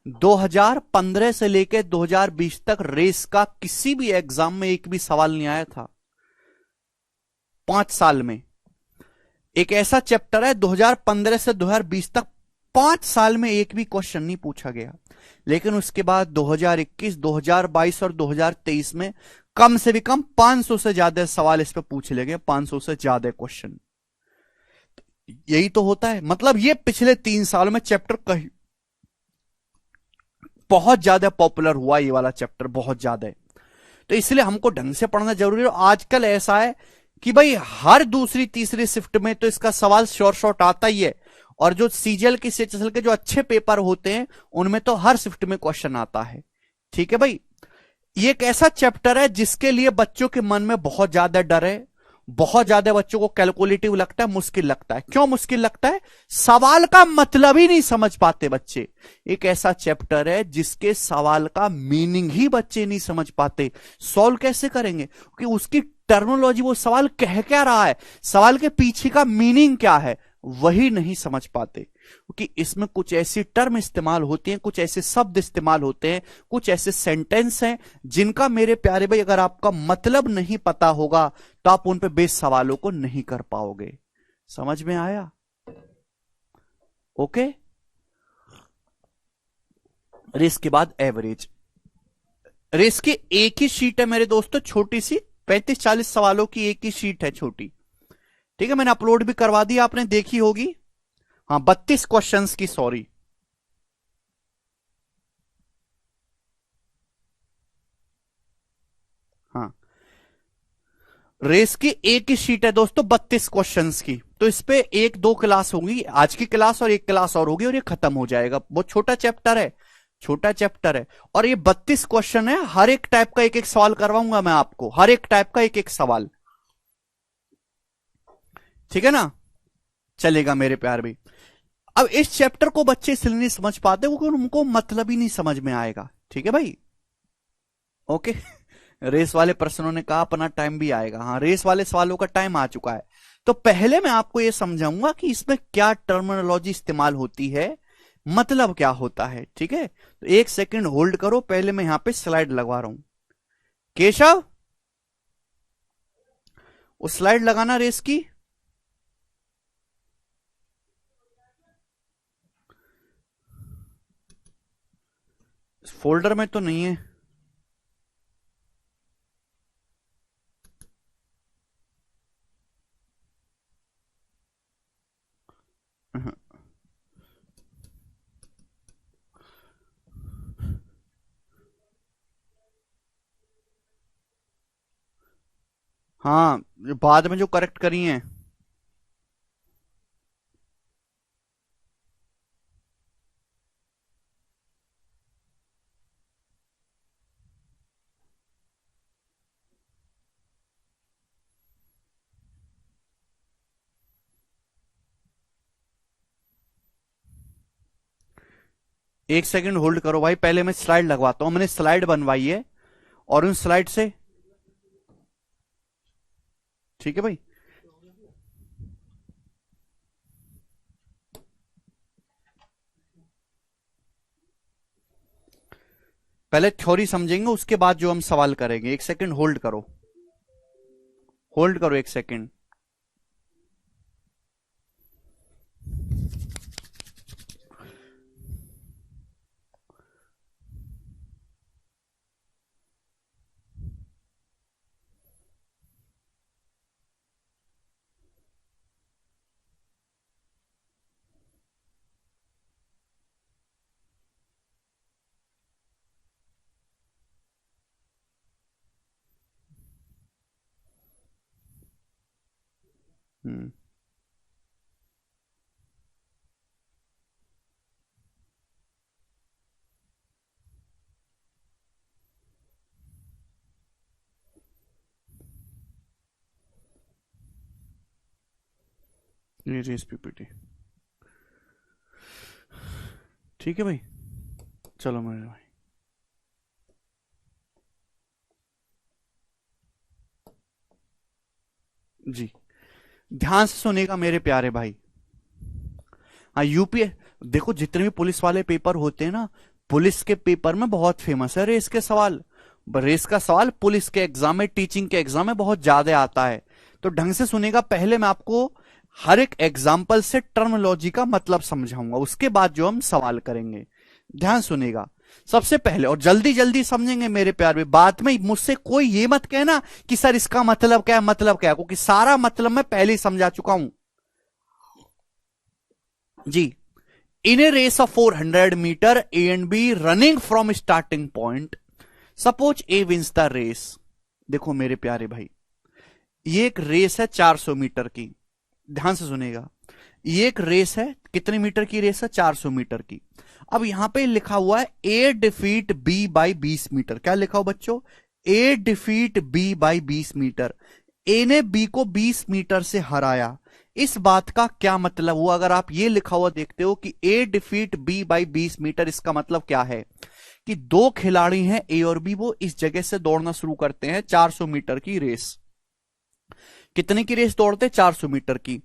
2015 से लेकर 2020 तक रेस का किसी भी एग्जाम में एक भी सवाल नहीं आया था, 5 साल में। एक ऐसा चैप्टर है 2015 से 2020 तक 5 साल में एक भी क्वेश्चन नहीं पूछा गया। लेकिन उसके बाद 2021, 2022 और 2023 में कम से भी कम 500 से ज्यादा सवाल इस पे पूछ ले गए, 500 से ज्यादा क्वेश्चन। यही तो होता है, मतलब ये पिछले 3 सालों में चैप्टर कहीं बहुत ज्यादा पॉपुलर हुआ, ये वाला चैप्टर बहुत ज्यादा है। तो इसलिए हमको ढंग से पढ़ना जरूरी है। आजकल ऐसा है कि भाई हर दूसरी तीसरी शिफ्ट में तो इसका सवाल शॉर्ट शॉर्ट आता ही है, और जो सीजीएल की सीएचएसएल के जो अच्छे पेपर होते हैं उनमें तो हर शिफ्ट में क्वेश्चन आता है। ठीक है भाई, ये एक ऐसा चैप्टर है जिसके लिए बच्चों के मन में बहुत ज्यादा डर है, बहुत ज्यादा बच्चों को कैलकुलेटिव लगता है, मुश्किल लगता है। क्यों मुश्किल लगता है? सवाल का मतलब ही नहीं समझ पाते बच्चे। एक ऐसा चैप्टर है जिसके सवाल का मीनिंग ही बच्चे नहीं समझ पाते। सॉल्व कैसे करेंगे? क्योंकि उसकी टर्मिनोलॉजी, वो सवाल कह क्या रहा है, सवाल के पीछे का मीनिंग क्या है, वही नहीं समझ पाते। क्योंकि इसमें कुछ ऐसी टर्म इस्तेमाल होती हैं, कुछ ऐसे शब्द इस्तेमाल होते हैं, कुछ ऐसे सेंटेंस हैं जिनका मेरे प्यारे भाई अगर आपका मतलब नहीं पता होगा तो आप उन पे बेस सवालों को नहीं कर पाओगे। समझ में आया? ओके। रेस के बाद एवरेज। रेस की एक ही शीट है मेरे दोस्तों, छोटी सी, 35-40 सवालों की एक ही शीट है, छोटी। ठीक है, मैंने अपलोड भी करवा दी, आपने देखी होगी। हाँ, 32 क्वेश्चंस की, सॉरी। हाँ, रेस की एक ही शीट है दोस्तों, 32 क्वेश्चंस की। तो इस पे एक दो क्लास होंगी, आज की क्लास और एक क्लास और होगी, और ये खत्म हो जाएगा। बहुत छोटा चैप्टर है, छोटा चैप्टर है। और ये 32 क्वेश्चन है, हर एक टाइप का एक एक सवाल करवाऊंगा मैं आपको, हर एक टाइप का एक एक सवाल। ठीक है ना? चलेगा मेरे प्यार भी। अब इस चैप्टर को बच्चे इसलिए नहीं समझ पाते क्योंकि उनको मतलब ही नहीं समझ में आएगा। ठीक है भाई? ओके। रेस वाले प्रश्नों ने कहा अपना टाइम भी आएगा। हाँ, रेस वाले सवालों का टाइम आ चुका है। तो पहले मैं आपको यह समझाऊंगा कि इसमें क्या टर्मिनोलॉजी इस्तेमाल होती है, मतलब क्या होता है। ठीक है, तो एक सेकंड होल्ड करो, पहले मैं यहां पे स्लाइड लगवा रहा हूं। केशव, वो स्लाइड लगाना रेस की। फोल्डर में तो नहीं है। हाँ, बाद में जो करेक्ट करी है। एक सेकंड होल्ड करो भाई, पहले मैं स्लाइड लगवाता हूं। मैंने स्लाइड बनवाई है और उन स्लाइड से, ठीक है भाई, पहले थ्योरी समझेंगे उसके बाद जो हम सवाल करेंगे। एक सेकंड होल्ड करो, होल्ड करो एक सेकंड। हम्म, ये रेस पीपीटी। ठीक है भाई, चलो मेरे भाई। जी, ध्यान से सुनेगा मेरे प्यारे भाई। हाँ, यूपीए, देखो जितने भी पुलिस वाले पेपर होते हैं ना, पुलिस के पेपर में बहुत फेमस है रेस के सवाल। रेस का सवाल पुलिस के एग्जाम में, टीचिंग के एग्जाम में बहुत ज्यादा आता है। तो ढंग से सुनेगा, पहले मैं आपको हर एक एग्जाम्पल से टर्मिनोलॉजी का मतलब समझाऊंगा, उसके बाद जो हम सवाल करेंगे। ध्यान सुनेगा सबसे पहले, और जल्दी जल्दी समझेंगे मेरे प्यारे। बाद में मुझसे कोई ये मत कहना कि सर इसका मतलब क्या है, मतलब क्या है, क्योंकि सारा मतलब मैं पहले ही समझा चुका हूं जी। In a race of 400 meter, a and B running from starting point, suppose A wins the race. देखो मेरे प्यारे भाई, ये एक रेस है 400 मीटर की। ध्यान से सुनेगा, ये एक रेस है, कितने मीटर की रेस है, 400 मीटर की। अब यहां पे लिखा हुआ है ए डिफीट बी बाई 20 मीटर। क्या लिखा हो बच्चों, ए defeat B by 20 metre. A ने बी को 20 मीटर से हराया। इस बात का क्या मतलब हुआ, अगर आप ये लिखा हुआ देखते हो कि ए डिफीट बी बाई 20 मीटर, इसका मतलब क्या है कि दो खिलाड़ी हैं ए और बी, वो इस जगह से दौड़ना शुरू करते हैं 400 मीटर की रेस। कितने की रेस दौड़ते हैं, 400 मीटर की।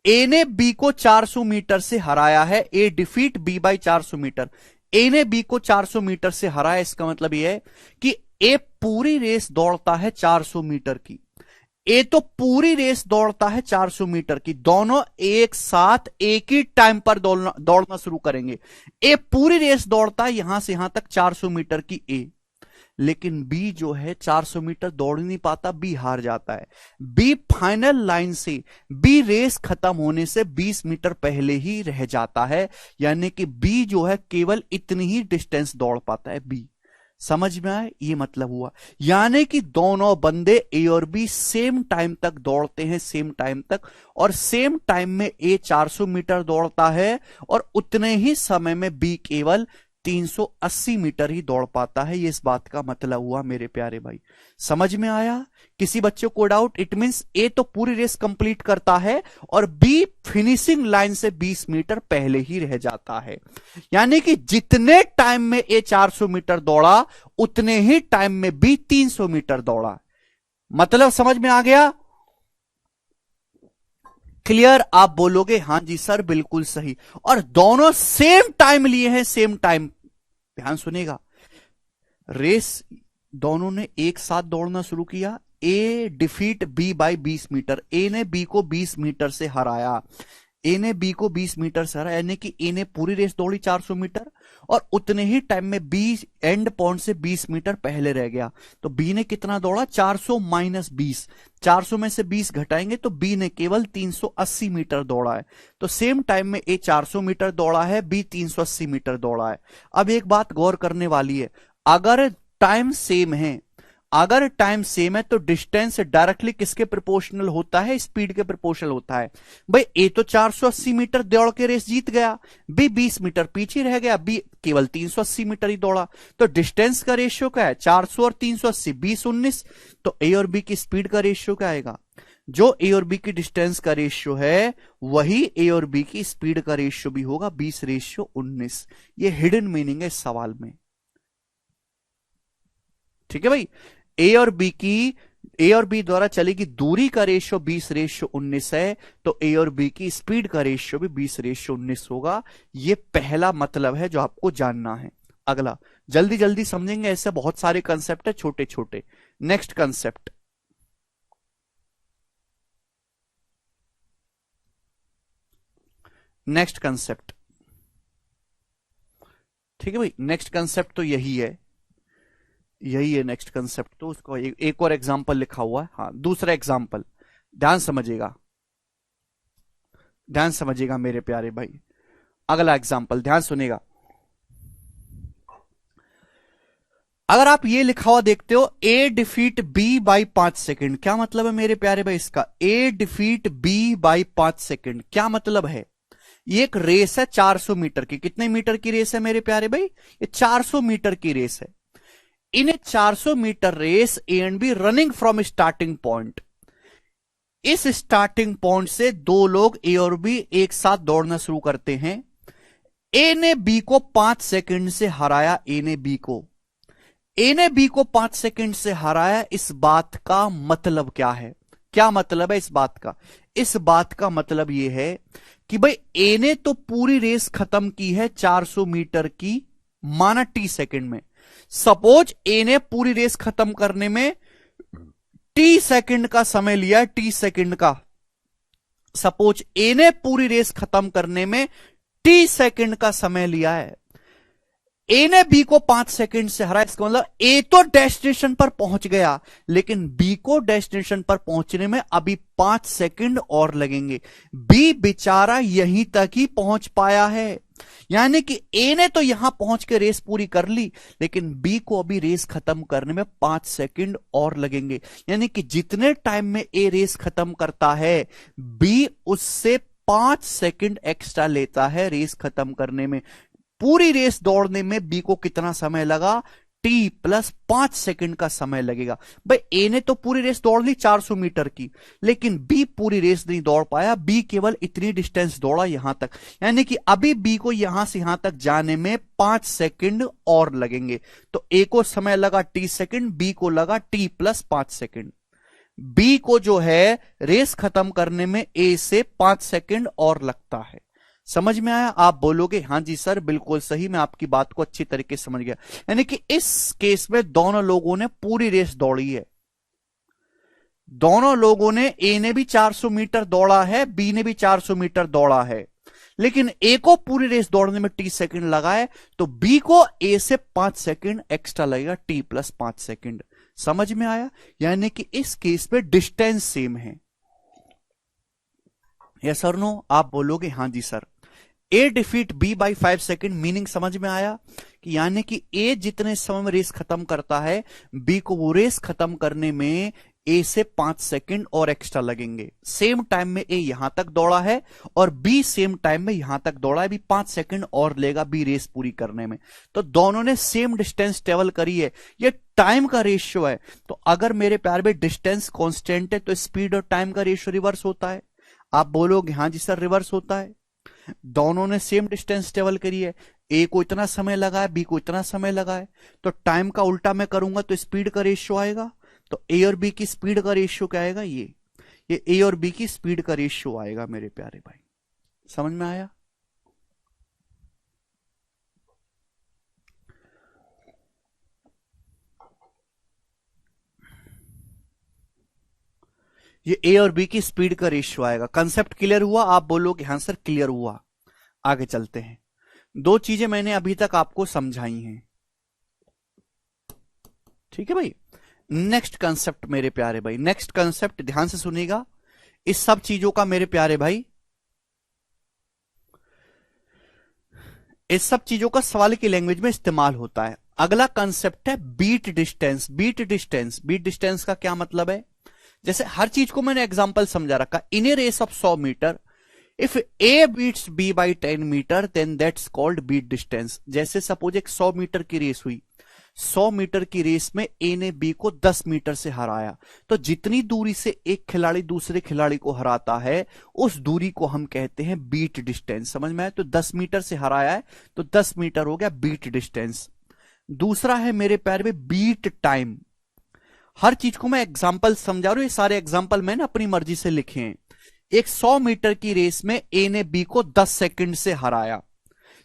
ए ने बी को 400 मीटर से हराया है, ए defeat B by 400 meter. A ने बी को 400 मीटर से हराया, इसका मतलब यह है कि ए पूरी रेस दौड़ता है 400 मीटर की। ए तो पूरी रेस दौड़ता है 400 मीटर की, दोनों एक साथ एक ही टाइम पर दौड़ना शुरू करेंगे। ए पूरी रेस दौड़ता है यहां से यहां तक 400 मीटर की ए, लेकिन बी जो है 400 मीटर दौड़ नहीं पाता, बी हार जाता है। बी फाइनल लाइन से, बी रेस खत्म होने से 20 मीटर पहले ही रह जाता है, यानी कि बी जो है केवल इतनी ही डिस्टेंस दौड़ पाता है बी। समझ में आए, ये मतलब हुआ, यानी कि दोनों बंदे ए और बी सेम टाइम तक दौड़ते हैं, सेम टाइम तक, और सेम टाइम में ए 400 मीटर दौड़ता है और उतने ही समय में बी केवल 380 मीटर ही दौड़ पाता है। ये इस बात का मतलब हुआ मेरे प्यारे भाई। समझ में आया, किसी बच्चे को डाउट, इट मींस ए तो पूरी रेस कंप्लीट करता है और बी फिनिशिंग लाइन से 20 मीटर पहले ही रह जाता है, यानी कि जितने टाइम में ए 400 मीटर दौड़ा उतने ही टाइम में बी 300 मीटर दौड़ा। मतलब समझ में आ गया, क्लियर। आप बोलोगे हां जी सर बिल्कुल सही, और दोनों सेम टाइम लिए हैं, सेम टाइम। ध्यान सुनेगा, रेस दोनों ने एक साथ दौड़ना शुरू किया। ए defeat B by 20 metre, A ने बी को 20 मीटर से हराया। ए ने बी को 20 मीटर से हराया, यानी कि ए ने पूरी रेस दौड़ी 400 मीटर और उतने ही टाइम में बी एंड पॉइंट से 20 मीटर पहले रह गया। तो बी ने कितना दौड़ा, 400 माइनस 20, 400 में से 20 घटाएंगे तो बी ने केवल 380 मीटर दौड़ा है। तो सेम टाइम में ए 400 मीटर दौड़ा है, बी 380 मीटर दौड़ा है। अब एक बात गौर करने वाली है, अगर टाइम सेम है, अगर टाइम सेम है तो डिस्टेंस डायरेक्टली किसके प्रोपोर्शनल होता है, स्पीड के प्रोपोर्शनल होता है। भाई ए तो 480 मीटर दौड़ के रेस जीत गया, बी 20 मीटर पीछे रह गया, बी केवल 380 मीटर ही दौड़ा। तो डिस्टेंस का रेशियो क्या है, 400 और 380, 20 19। तो ए और बी की स्पीड का रेशियो क्या आएगा, जो ए और बी की डिस्टेंस का रेशियो है वही ए और बी की स्पीड का रेशियो भी होगा, 20:19। ये हिडन मीनिंग है इस सवाल में, ठीक है भाई। ए और बी द्वारा चलेगी दूरी का रेशियो 20:19 है, तो ए और बी की स्पीड का रेशियो भी 20:19 होगा। ये पहला मतलब है जो आपको जानना है। अगला जल्दी जल्दी समझेंगे, ऐसे बहुत सारे कंसेप्ट है छोटे छोटे। नेक्स्ट कंसेप्ट, नेक्स्ट कंसेप्ट, ठीक है भाई। नेक्स्ट कंसेप्ट तो यही है, यही है नेक्स्ट कंसेप्ट। तो उसको एक और एग्जांपल लिखा हुआ है। हाँ, दूसरा एग्जांपल, ध्यान समझिएगा, ध्यान समझिएगा मेरे प्यारे भाई। अगला एग्जांपल ध्यान सुनेगा, अगर आप ये लिखा हुआ देखते हो, ए डिफीट बी बाई 5 सेकेंड, क्या मतलब है मेरे प्यारे भाई इसका, ए डिफीट बी बाई 5 सेकेंड क्या मतलब है। ये एक रेस है 400 मीटर की, कितने मीटर की रेस है मेरे प्यारे भाई, ये 400 मीटर की रेस है। In a 400 metre race A and B running from starting point, इस स्टार्टिंग पॉइंट से दो लोग ए और बी एक साथ दौड़ना शुरू करते हैं। ए ने बी को 5 सेकंड से हराया, ए ने बी को 5 सेकंड से हराया। इस बात का मतलब क्या है? क्या मतलब है इस बात का? इस बात का मतलब यह है कि भाई ए ने तो पूरी रेस खत्म की है 400 मीटर की, माना टी सेकंड में। सपोज ए ने पूरी रेस खत्म करने में टी सेकंड का समय लिया है, टी सेकंड का। सपोज ए ने पूरी रेस खत्म करने में टी सेकंड का समय लिया है। ए ने बी को 5 सेकंड से हराया, इसका मतलब ए तो डेस्टिनेशन पर पहुंच गया, लेकिन बी को डेस्टिनेशन पर पहुंचने में अभी 5 सेकंड और लगेंगे। बी बेचारा यहीं तक ही पहुंच पाया है, यानी कि ए ने तो यहां पहुंच के रेस पूरी कर ली, लेकिन बी को अभी रेस खत्म करने में 5 सेकंड और लगेंगे। यानी कि जितने टाइम में ए रेस खत्म करता है, बी उससे 5 सेकंड एक्स्ट्रा लेता है रेस खत्म करने में। पूरी रेस दौड़ने में बी को कितना समय लगा? टी प्लस 5 सेकंड का समय लगेगा। भाई ए ने तो पूरी रेस दौड़ ली 400 मीटर की, लेकिन बी पूरी रेस नहीं दौड़ पाया। बी केवल इतनी डिस्टेंस दौड़ा यहां तक, यानी कि अभी बी को यहां से यहां तक जाने में 5 सेकंड और लगेंगे। तो ए को समय लगा टी सेकंड, बी को लगा टी प्लस 5 सेकंड। बी को जो है रेस खत्म करने में ए से 5 सेकंड और लगता है। समझ में आया? आप बोलोगे हां जी सर बिल्कुल सही, मैं आपकी बात को अच्छी तरीके से समझ गया। यानी कि इस केस में दोनों लोगों ने पूरी रेस दौड़ी है। दोनों लोगों ने, ए ने भी 400 मीटर दौड़ा है, बी ने भी 400 मीटर दौड़ा है, लेकिन ए को पूरी रेस दौड़ने में टी सेकंड लगा है, तो बी को ए से 5 सेकंड एक्स्ट्रा लगेगा, टी प्लस 5 सेकंड। समझ में आया? यानी कि इस केस में डिस्टेंस सेम है। यस और नो? आप बोलोगे हां जी sir. A defeat B by 5 second, meaning समझ में आया? कि यानी कि ए जितने समय में रेस खत्म करता है, बी को वो रेस खत्म करने में ए से 5 सेकंड और एक्स्ट्रा लगेंगे। सेम टाइम में ए यहां तक दौड़ा है और बी सेम टाइम में यहां तक दौड़ा है, भी 5 सेकंड और लेगा बी रेस पूरी करने में। तो दोनों ने सेम डिस्टेंस ट्रेवल करी है, ये टाइम का रेशियो है। तो अगर मेरे प्यार में डिस्टेंस कांस्टेंट है, तो स्पीड और टाइम का रेशियो रिवर्स होता है। आप बोलोगे हां जी सर रिवर्स होता है। दोनों ने सेम डिस्टेंस ट्रेवल करी है, ए को इतना समय लगा है, बी को इतना समय लगा है, तो टाइम का उल्टा मैं करूंगा तो स्पीड का रेशियो आएगा। तो ए और बी की स्पीड का रेशियो क्या आएगा? ये ए और बी की स्पीड का रेशियो आएगा मेरे प्यारे भाई। समझ में आया? ये ए और बी की स्पीड का रेशियो आएगा। कंसेप्ट क्लियर हुआ? आप बोलोगे हां सर क्लियर हुआ। आगे चलते हैं। दो चीजें मैंने अभी तक आपको समझाई हैं, ठीक है भाई। नेक्स्ट कंसेप्ट मेरे प्यारे भाई, नेक्स्ट कंसेप्ट ध्यान से सुनिएगा। इस सब चीजों का मेरे प्यारे भाई, इस सब चीजों का सवाल की लैंग्वेज में इस्तेमाल होता है। अगला कंसेप्ट है बीट डिस्टेंस। बीट डिस्टेंस का क्या मतलब है? जैसे हर चीज को मैंने एग्जांपल समझा रखा। In a race of 100 meter, if A beats B by 10 meter, then that's called beat distance. जैसे सपोज एक 100 मीटर की रेस हुई, 100 मीटर की रेस में ए ने बी को 10 मीटर से हराया, तो जितनी दूरी से एक खिलाड़ी दूसरे खिलाड़ी को हराता है, उस दूरी को हम कहते हैं बीट डिस्टेंस। समझ में आया? तो 10 मीटर से हराया है, तो 10 मीटर हो गया बीट डिस्टेंस। दूसरा है मेरे प्यारे में बीट टाइम। हर चीज को मैं एग्जाम्पल समझा रहा हूं, ये सारे एग्जाम्पल मैंने अपनी मर्जी से लिखे हैं। एक 100 मीटर की रेस में ए ने बी को 10 सेकंड से हराया।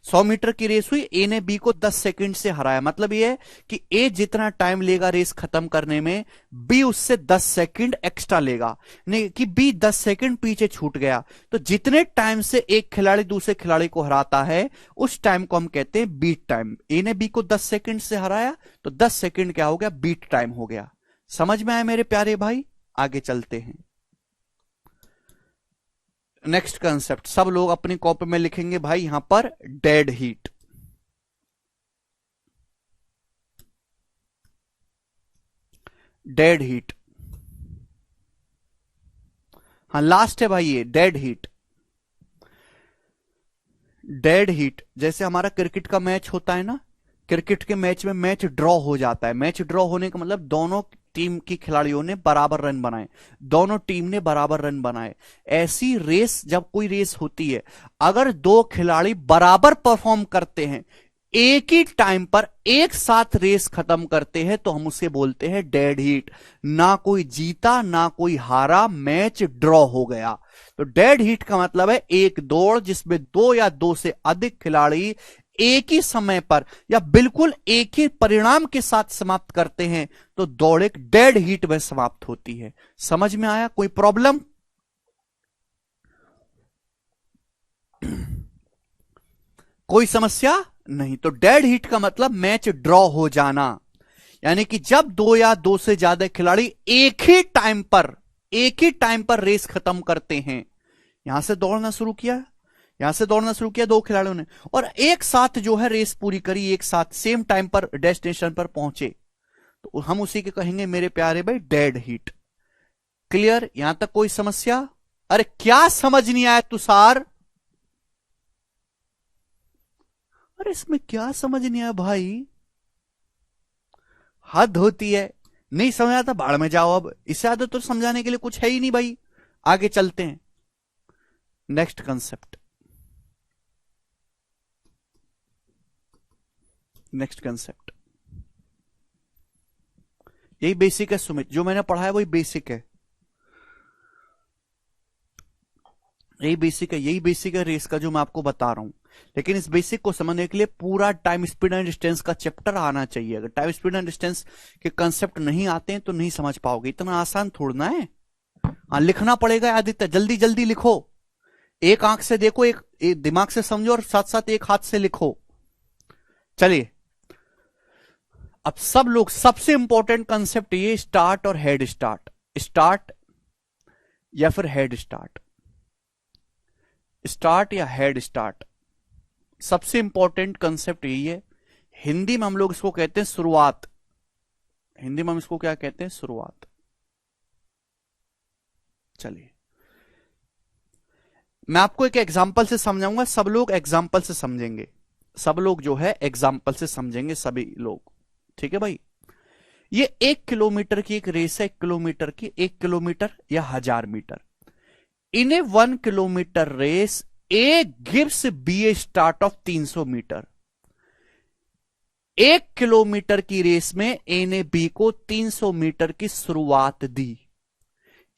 100 मीटर की रेस हुई, ए ने बी को 10 सेकंड से हराया। मतलब यह है कि ए जितना टाइम लेगा रेस खत्म करने में, बी उससे 10 सेकंड एक्स्ट्रा लेगा, नहीं कि बी 10 सेकंड पीछे छूट गया। तो जितने टाइम से एक खिलाड़ी दूसरे खिलाड़ी को हराता है, उस टाइम को हम कहते हैं बीट टाइम। ए ने बी को 10 सेकंड से हराया, तो 10 सेकंड क्या हो गया? बीट टाइम हो गया। समझ में आया मेरे प्यारे भाई? आगे चलते हैं। नेक्स्ट कंसेप्ट सब लोग अपनी कॉपी में लिखेंगे भाई, यहां पर डेड हीट। डेड हीट, हाँ लास्ट है भाई ये डेड हीट। डेड हीट जैसे हमारा क्रिकेट का मैच होता है ना, क्रिकेट के मैच में मैच ड्रॉ हो जाता है। मैच ड्रॉ होने का मतलब दोनों टीम की खिलाड़ियों ने बराबर रन बनाए, दोनों टीम ने बराबर रन बनाए। ऐसी रेस, जब कोई रेस होती है, अगर दो खिलाड़ी बराबर परफॉर्म करते हैं, एक ही टाइम पर एक साथ रेस खत्म करते हैं, तो हम उसे बोलते हैं डेड हीट। ना कोई जीता ना कोई हारा, मैच ड्रॉ हो गया। तो डेड हीट का मतलब है एक दौड़ जिसमें दो या दो से अधिक खिलाड़ी एक ही समय पर या बिल्कुल एक ही परिणाम के साथ समाप्त करते हैं, तो दौड़ एक डेड हीट में समाप्त होती है। समझ में आया? कोई प्रॉब्लम? कोई समस्या नहीं। तो डेड हीट का मतलब मैच ड्रॉ हो जाना, यानी कि जब दो या दो से ज्यादा खिलाड़ी एक ही टाइम पर रेस खत्म करते हैं। यहां से दौड़ना शुरू किया, यहां से दौड़ना शुरू किया दो खिलाड़ियों ने, और एक साथ जो है रेस पूरी करी, एक साथ सेम टाइम पर डेस्टिनेशन पर पहुंचे, तो हम उसी के कहेंगे मेरे प्यारे भाई डेड हीट। क्लियर? यहां तक कोई समस्या? अरे क्या समझ नहीं आया तुषार? अरे इसमें क्या समझ नहीं आया भाई? हद होती है। नहीं समझ आता, बाढ़ में जाओ। अब इससे ज्यादा तो समझाने के लिए कुछ है ही नहीं भाई। आगे चलते हैं। Next concept, next concept. यही बेसिक है सुमित, जो मैंने पढ़ा है वही बेसिक है, यही बेसिक है, यही बेसिक है रेस का जो मैं आपको बता रहा हूं। लेकिन इस बेसिक को समझने के लिए पूरा टाइम स्पीड एंड डिस्टेंस का चैप्टर आना चाहिए। अगर टाइम स्पीड एंड डिस्टेंस के कंसेप्ट नहीं आते हैं तो नहीं समझ पाओगे। इतना आसान थोड़ना है। हाँ, लिखना पड़ेगा आदित्य, जल्दी जल्दी लिखो। एक आंख से देखो, एक दिमाग से समझो, और साथ साथ एक हाथ से लिखो। चलिए, अब सब लोग, सबसे इंपॉर्टेंट कंसेप्ट ये स्टार्ट और हेड स्टार्ट, स्टार्ट या फिर हेड स्टार्ट, स्टार्ट या हेड स्टार्ट, सबसे इंपॉर्टेंट कंसेप्ट यही है। हिंदी में हम लोग इसको कहते हैं शुरुआत। हिंदी में हम इसको क्या कहते हैं? शुरुआत। चलिए, मैं आपको एक एग्जांपल से समझाऊंगा, सब लोग एग्जांपल से समझेंगे, सब लोग जो है एग्जांपल से समझेंगे, सभी लोग। ठीक है भाई? ये 1 किलोमीटर की एक रेस है, 1 किलोमीटर की, 1 किलोमीटर या 1000 metre. In a 1 kilometre race A gives B a start of 300 metre. 1 kilometre की रेस में ए ने बी को 300 मीटर की शुरुआत दी।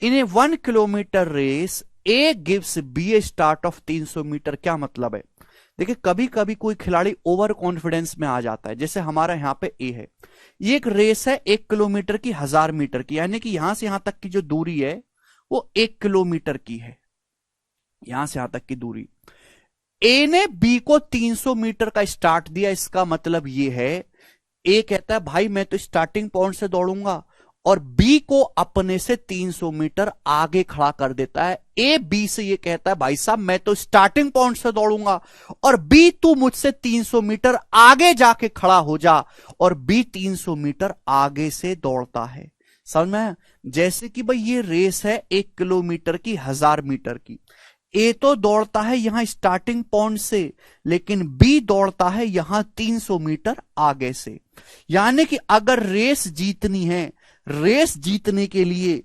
In a 1 kilometre race A gives B a start of 300 metre. क्या मतलब है? देखिए, कभी कभी कोई खिलाड़ी ओवर कॉन्फिडेंस में आ जाता है, जैसे हमारा यहां पे ए है, ये एक रेस है 1 किलोमीटर की, 1000 मीटर की, यानी कि यहां से यहां तक की जो दूरी है वो 1 किलोमीटर की है। यहां से यहां तक की दूरी, ए ने बी को 300 मीटर का स्टार्ट दिया। इसका मतलब यह है, ए कहता है भाई मैं तो स्टार्टिंग पॉइंट से दौड़ूंगा, और बी को अपने से 300 मीटर आगे खड़ा कर देता है। ए बी से ये कहता है भाई साहब मैं तो स्टार्टिंग पॉइंट से दौड़ूंगा, और बी तू मुझसे 300 मीटर आगे जाके खड़ा हो जा, और बी 300 मीटर आगे से दौड़ता है। समझ में? जैसे कि भाई ये रेस है 1 किलोमीटर की, 1000 मीटर की। ए तो दौड़ता है यहां स्टार्टिंग पॉइंट से, लेकिन बी दौड़ता है यहां 300 मीटर आगे से। यानी कि अगर रेस जीतनी है, रेस जीतने के लिए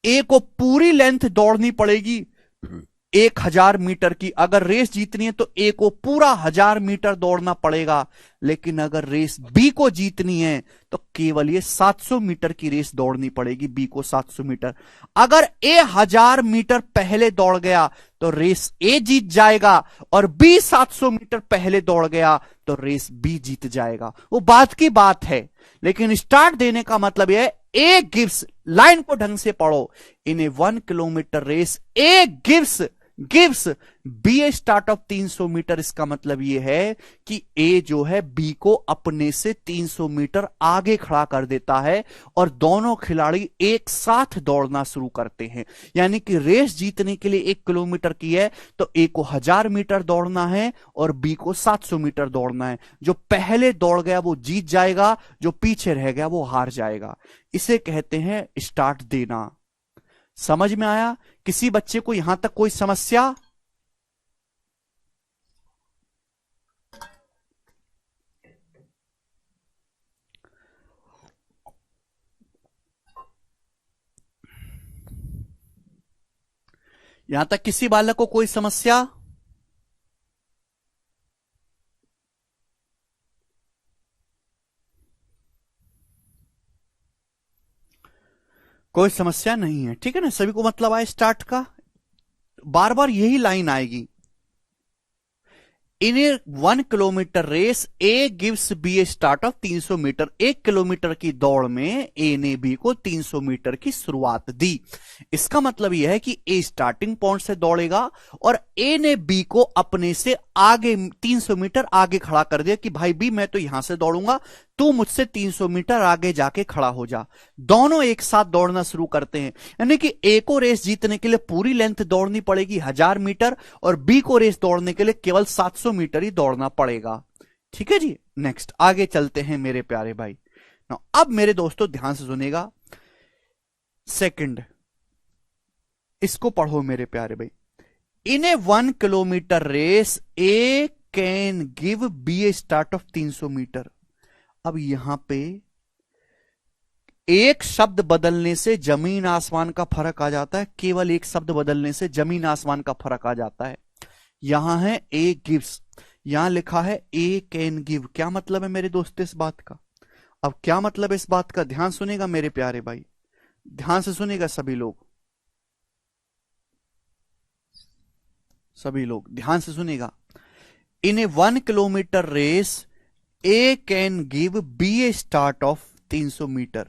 ए को पूरी लेंथ दौड़नी पड़ेगी 1000 मीटर की। अगर रेस जीतनी है तो ए को पूरा 1000 मीटर दौड़ना पड़ेगा। लेकिन अगर रेस बी को जीतनी है तो केवल ये 700 मीटर की रेस दौड़नी पड़ेगी, बी को 700 मीटर। अगर ए 1000 मीटर पहले दौड़ गया तो रेस ए जीत जाएगा, और बी 700 मीटर पहले दौड़ गया तो रेस बी जीत जाएगा। वो बात की बात है, लेकिन स्टार्ट देने का मतलब यह है ए गिव्स, लाइन को ढंग से पढ़ो, in a 1 kilometre race A gives B a start of 300 metre. इसका मतलब यह है कि ए जो है बी को अपने से 300 मीटर आगे खड़ा कर देता है, और दोनों खिलाड़ी एक साथ दौड़ना शुरू करते हैं। यानी कि रेस जीतने के लिए 1 किलोमीटर की है तो ए को 1000 मीटर दौड़ना है और बी को 700 मीटर दौड़ना है। जो पहले दौड़ गया वो जीत जाएगा, जो पीछे रह गया वो हार जाएगा। इसे कहते हैं स्टार्ट देना। समझ में आया? किसी बच्चे को यहां तक कोई समस्या? यहां तक किसी बालक को कोई समस्या? कोई समस्या नहीं है, ठीक है ना, सभी को मतलब आए स्टार्ट का। बार बार यही लाइन आएगी। In a 1 kilometre race A gives B a start of 300 metre. 1 kilometre की दौड़ में ए ने बी को 300 मीटर की शुरुआत दी। इसका मतलब यह है कि ए स्टार्टिंग पॉइंट से दौड़ेगा और ए ने बी को अपने से आगे 300 मीटर आगे खड़ा कर दिया कि भाई बी, मैं तो यहां से दौड़ूंगा, तू मुझसे 300 मीटर आगे जाके खड़ा हो जा। दोनों एक साथ दौड़ना शुरू करते हैं, यानी कि ए को रेस जीतने के लिए पूरी लेंथ दौड़नी पड़ेगी 1000 मीटर और बी को रेस दौड़ने के लिए केवल 700 मीटर ही दौड़ना पड़ेगा। ठीक है जी, नेक्स्ट आगे चलते हैं मेरे प्यारे भाई। अब मेरे दोस्तों ध्यान से सुनेगा, सेकंड इसको पढ़ो मेरे प्यारे भाई। In a 1 kilometre race A can give B a start of 300 metre. अब यहां पे एक शब्द बदलने से जमीन आसमान का फर्क आ जाता है, केवल एक शब्द बदलने से जमीन आसमान का फर्क आ जाता है। यहां है ए गिव्स, यहां लिखा है ए कैन गिव। क्या मतलब है मेरे दोस्त इस बात का? अब क्या मतलब है इस बात का, ध्यान सुनेगा मेरे प्यारे भाई, ध्यान से सुनेगा सभी लोग, सभी लोग ध्यान से सुनेगा। In a 1 kilometre race A can give B a start of 300 metre.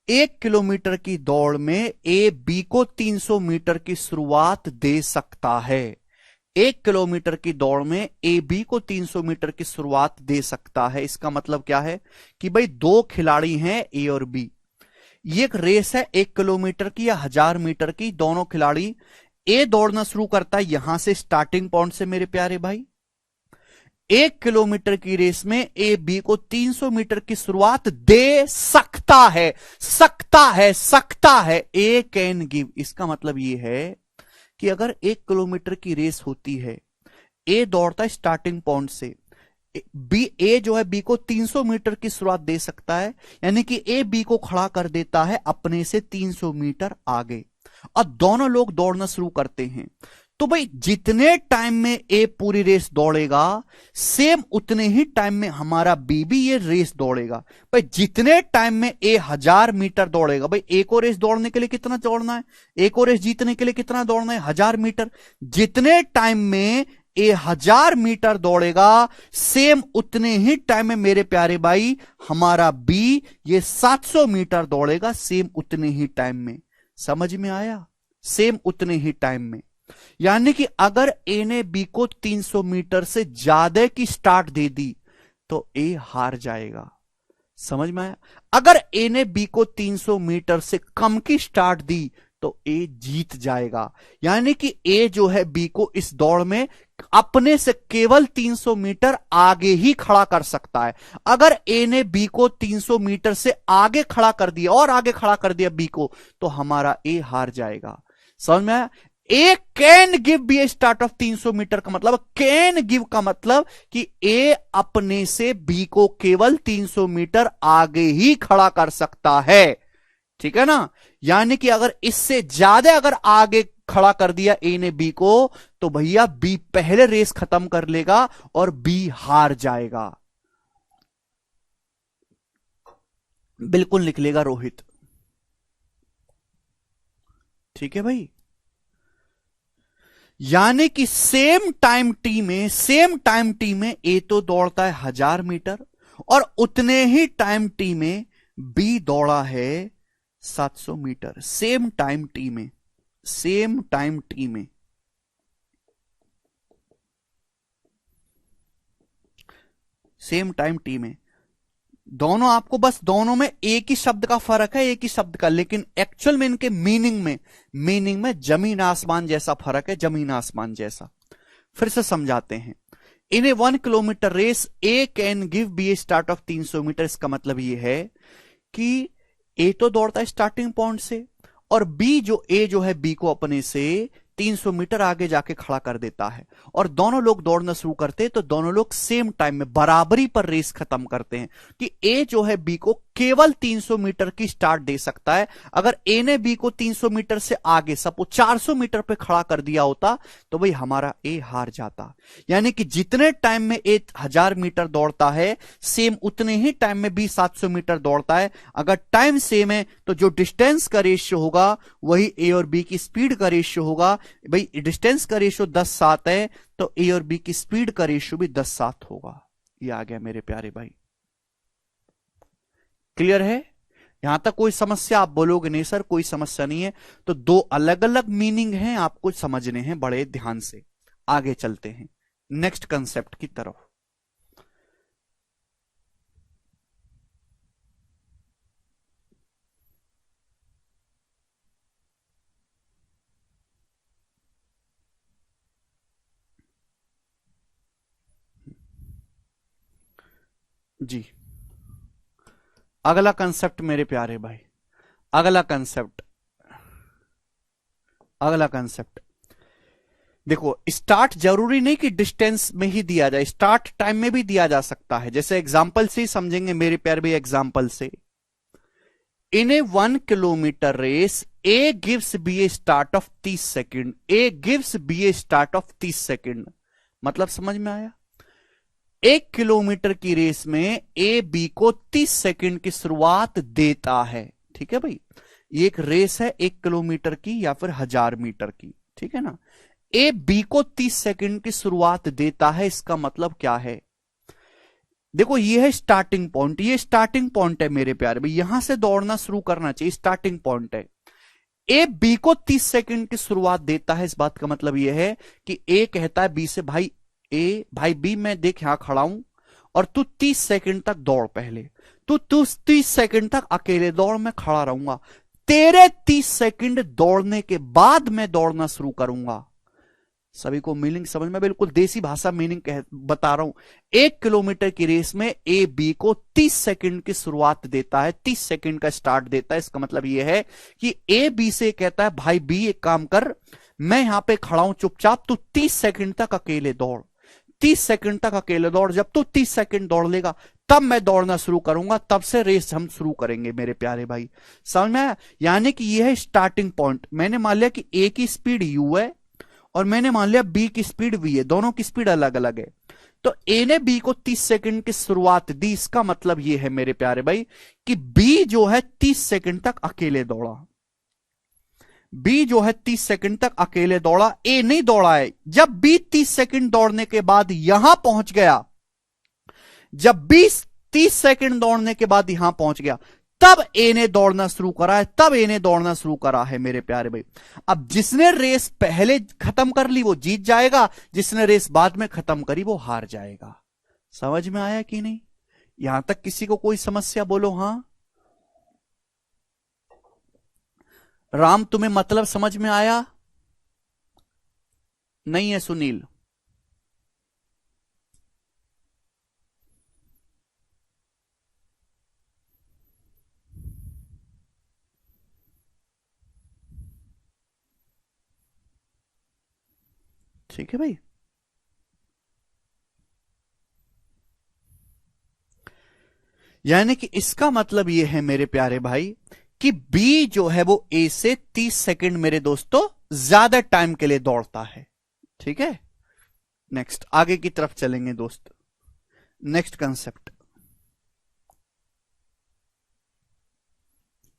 1 kilometre की दौड़ में ए बी को 300 मीटर की शुरुआत दे सकता है। 1 किलोमीटर की दौड़ में ए बी को 300 मीटर की शुरुआत दे सकता है। इसका मतलब क्या है कि भाई दो खिलाड़ी हैं ए और बी, ये एक रेस है 1 किलोमीटर की या 1000 मीटर की। दोनों खिलाड़ी, ए दौड़ना शुरू करता है यहां से स्टार्टिंग पॉइंट से मेरे प्यारे भाई। 1 किलोमीटर की रेस में ए बी को 300 मीटर की शुरुआत दे सकता है, सकता है, सकता है। ए कैन गिव, इसका मतलब यह है कि अगर 1 किलोमीटर की रेस होती है, ए दौड़ता है स्टार्टिंग पॉइंट से, बी ए जो है बी को 300 मीटर की शुरुआत दे सकता है, यानी कि ए बी को खड़ा कर देता है अपने से 300 मीटर आगे और दोनों लोग दौड़ना शुरू करते हैं। तो भाई जितने टाइम में ए पूरी रेस दौड़ेगा, सेम उतने ही टाइम में हमारा बी भी ये रेस दौड़ेगा। भाई जितने टाइम में ए 1000 मीटर दौड़ेगा, भाई ए को रेस दौड़ने के लिए कितना दौड़ना है, ए को रेस जीतने के लिए कितना दौड़ना है, 1000 मीटर। जितने टाइम में ए 1000 मीटर दौड़ेगा, सेम उतने ही टाइम में मेरे प्यारे भाई हमारा बी ये 700 मीटर दौड़ेगा, सेम उतने ही टाइम में। समझ में आया? सेम उतने ही टाइम में। यानी कि अगर ए ने बी को 300 मीटर से ज्यादा की स्टार्ट दे दी तो ए हार जाएगा। समझ में आया? अगर ए ने बी को 300 मीटर से कम की स्टार्ट दी तो ए जीत जाएगा। यानी कि ए जो है बी को इस दौड़ में अपने से केवल 300 मीटर आगे ही खड़ा कर सकता है। अगर ए ने बी को 300 मीटर से आगे खड़ा कर दिया और आगे खड़ा कर दिया बी को, तो हमारा ए हार जाएगा। समझ में आया? A can give B a start of 300 meter का मतलब, कैन गिव का मतलब कि ए अपने से बी को केवल 300 मीटर आगे ही खड़ा कर सकता है। ठीक है ना? यानी कि अगर इससे ज्यादा अगर आगे खड़ा कर दिया ए ने बी को, तो भैया बी पहले रेस खत्म कर लेगा और बी हार जाएगा। बिल्कुल लिख लेगा रोहित। ठीक है भाई? यानी कि सेम टाइम टी में ए तो दौड़ता है 1000 मीटर और उतने ही टाइम टी में बी दौड़ा है 700 मीटर। सेम टाइम टी में, सेम टाइम टी में, सेम टाइम टी में दोनों, आपको बस दोनों में एक ही शब्द का फर्क है, एक ही शब्द का, लेकिन एक्चुअल में इनके मीनिंग में जमीन आसमान जैसा फर्क है, जमीन आसमान जैसा। फिर से समझाते हैं। In a 1 kilometre race A can give B a start of 300 metre. इसका मतलब यह है कि ए तो दौड़ता है स्टार्टिंग पॉइंट से और बी जो है बी को अपने से 300 मीटर आगे जाके खड़ा कर देता है और दोनों लोग दौड़ना शुरू करते हैं। तो दोनों लोग सेम टाइम में बराबरी पर रेस खत्म करते हैं कि ए जो है बी को केवल 300 मीटर की स्टार्ट दे सकता है। अगर ए ने बी को 300 मीटर से आगे सपोज 400 मीटर पे खड़ा कर दिया होता तो भाई हमारा ए हार जाता। यानी कि जितने टाइम में ए 1000 मीटर दौड़ता है सेम उतने ही टाइम में बी 700 मीटर दौड़ता है। अगर टाइम सेम है तो जो डिस्टेंस का रेशियो होगा वही ए और बी की स्पीड का रेशियो होगा। भाई डिस्टेंस का रेशियो 10:7 है तो ए और बी की स्पीड का रेशियो भी 10:7 होगा। ये आ गया मेरे प्यारे भाई, क्लियर है? यहां तक कोई समस्या? आप बोलोगे नहीं सर कोई समस्या नहीं है, तो दो अलग अलग मीनिंग हैं, आपको समझने हैं बड़े ध्यान से। आगे चलते हैं नेक्स्ट कंसेप्ट की तरफ। जी अगला कंसेप्ट मेरे प्यारे भाई, अगला कंसेप्ट, अगला कंसेप्ट देखो, स्टार्ट जरूरी नहीं कि डिस्टेंस में ही दिया जाए, स्टार्ट टाइम में भी दिया जा सकता है। जैसे एग्जांपल से ही समझेंगे मेरे प्यारे भाई, एग्जांपल से। In a 1 kilometre race A gives B a start of 30 second, A gives B a start of 30 second. मतलब समझ में आया? 1 किलोमीटर की रेस में ए बी को 30 सेकेंड की शुरुआत देता है। ठीक है भाई, ये एक रेस है 1 किलोमीटर की या फिर 1000 मीटर की, ठीक है ना। ए बी को 30 सेकेंड की शुरुआत देता है, इसका मतलब क्या है? देखो ये है स्टार्टिंग पॉइंट, ये स्टार्टिंग पॉइंट है मेरे प्यारे भाई, यहां से दौड़ना शुरू करना चाहिए, स्टार्टिंग पॉइंट है। ए बी को 30 सेकेंड की शुरुआत देता है, इस बात का मतलब यह है कि ए कहता है बी से, भाई ए भाई बी मैं देख यहां खड़ा हूं और तू 30 सेकंड तक दौड़, पहले तू 30 सेकंड तक अकेले दौड़, मैं खड़ा रहूंगा, तेरे 30 सेकंड दौड़ने के बाद मैं दौड़ना शुरू करूंगा। सभी को मीनिंग समझ में? बिल्कुल देसी भाषा मीनिंग बता रहा हूं। 1 किलोमीटर की रेस में ए बी को 30 सेकंड की शुरुआत देता है, 30 सेकंड का स्टार्ट देता है। इसका मतलब यह है कि ए बी से कहता है भाई बी एक काम कर, मैं यहां पे खड़ा हूं चुपचाप, तू 30 सेकंड तक अकेले दौड़, 30 सेकंड तक अकेले दौड़, जब तू 30 सेकंड दौड़ लेगा तब मैं दौड़ना शुरू करूंगा, तब से रेस हम शुरू करेंगे मेरे प्यारे भाई। समझ में आया? यानी कि यह है स्टार्टिंग पॉइंट। मैंने मान लिया कि ए की स्पीड यू है और मैंने मान लिया बी की स्पीड वी है, दोनों की स्पीड अलग अलग है। तो ए ने बी को 30 सेकंड की शुरुआत दी, इसका मतलब यह है मेरे प्यारे भाई कि बी जो है 30 सेकंड तक अकेले दौड़ा, बी जो है 30 सेकंड तक अकेले दौड़ा, ए नहीं दौड़ा है। जब बी 30 सेकंड दौड़ने के बाद यहां पहुंच गया, जब बी 30 सेकंड दौड़ने के बाद यहां पहुंच गया, तब ए ने दौड़ना शुरू करा है, तब ए ने दौड़ना शुरू करा है मेरे प्यारे भाई। अब जिसने रेस पहले खत्म कर ली वो जीत जाएगा, जिसने रेस बाद में खत्म करी वो हार जाएगा। समझ में आया कि नहीं? यहां तक किसी को कोई समस्या? बोलो हां। राम तुम्हें मतलब समझ में आया? नहीं है सुनील? ठीक है भाई, यानी कि इसका मतलब यह है मेरे प्यारे भाई कि बी जो है वो ए से 30 सेकंड मेरे दोस्तों ज्यादा टाइम के लिए दौड़ता है। ठीक है, नेक्स्ट आगे की तरफ चलेंगे दोस्त। नेक्स्ट कंसेप्ट,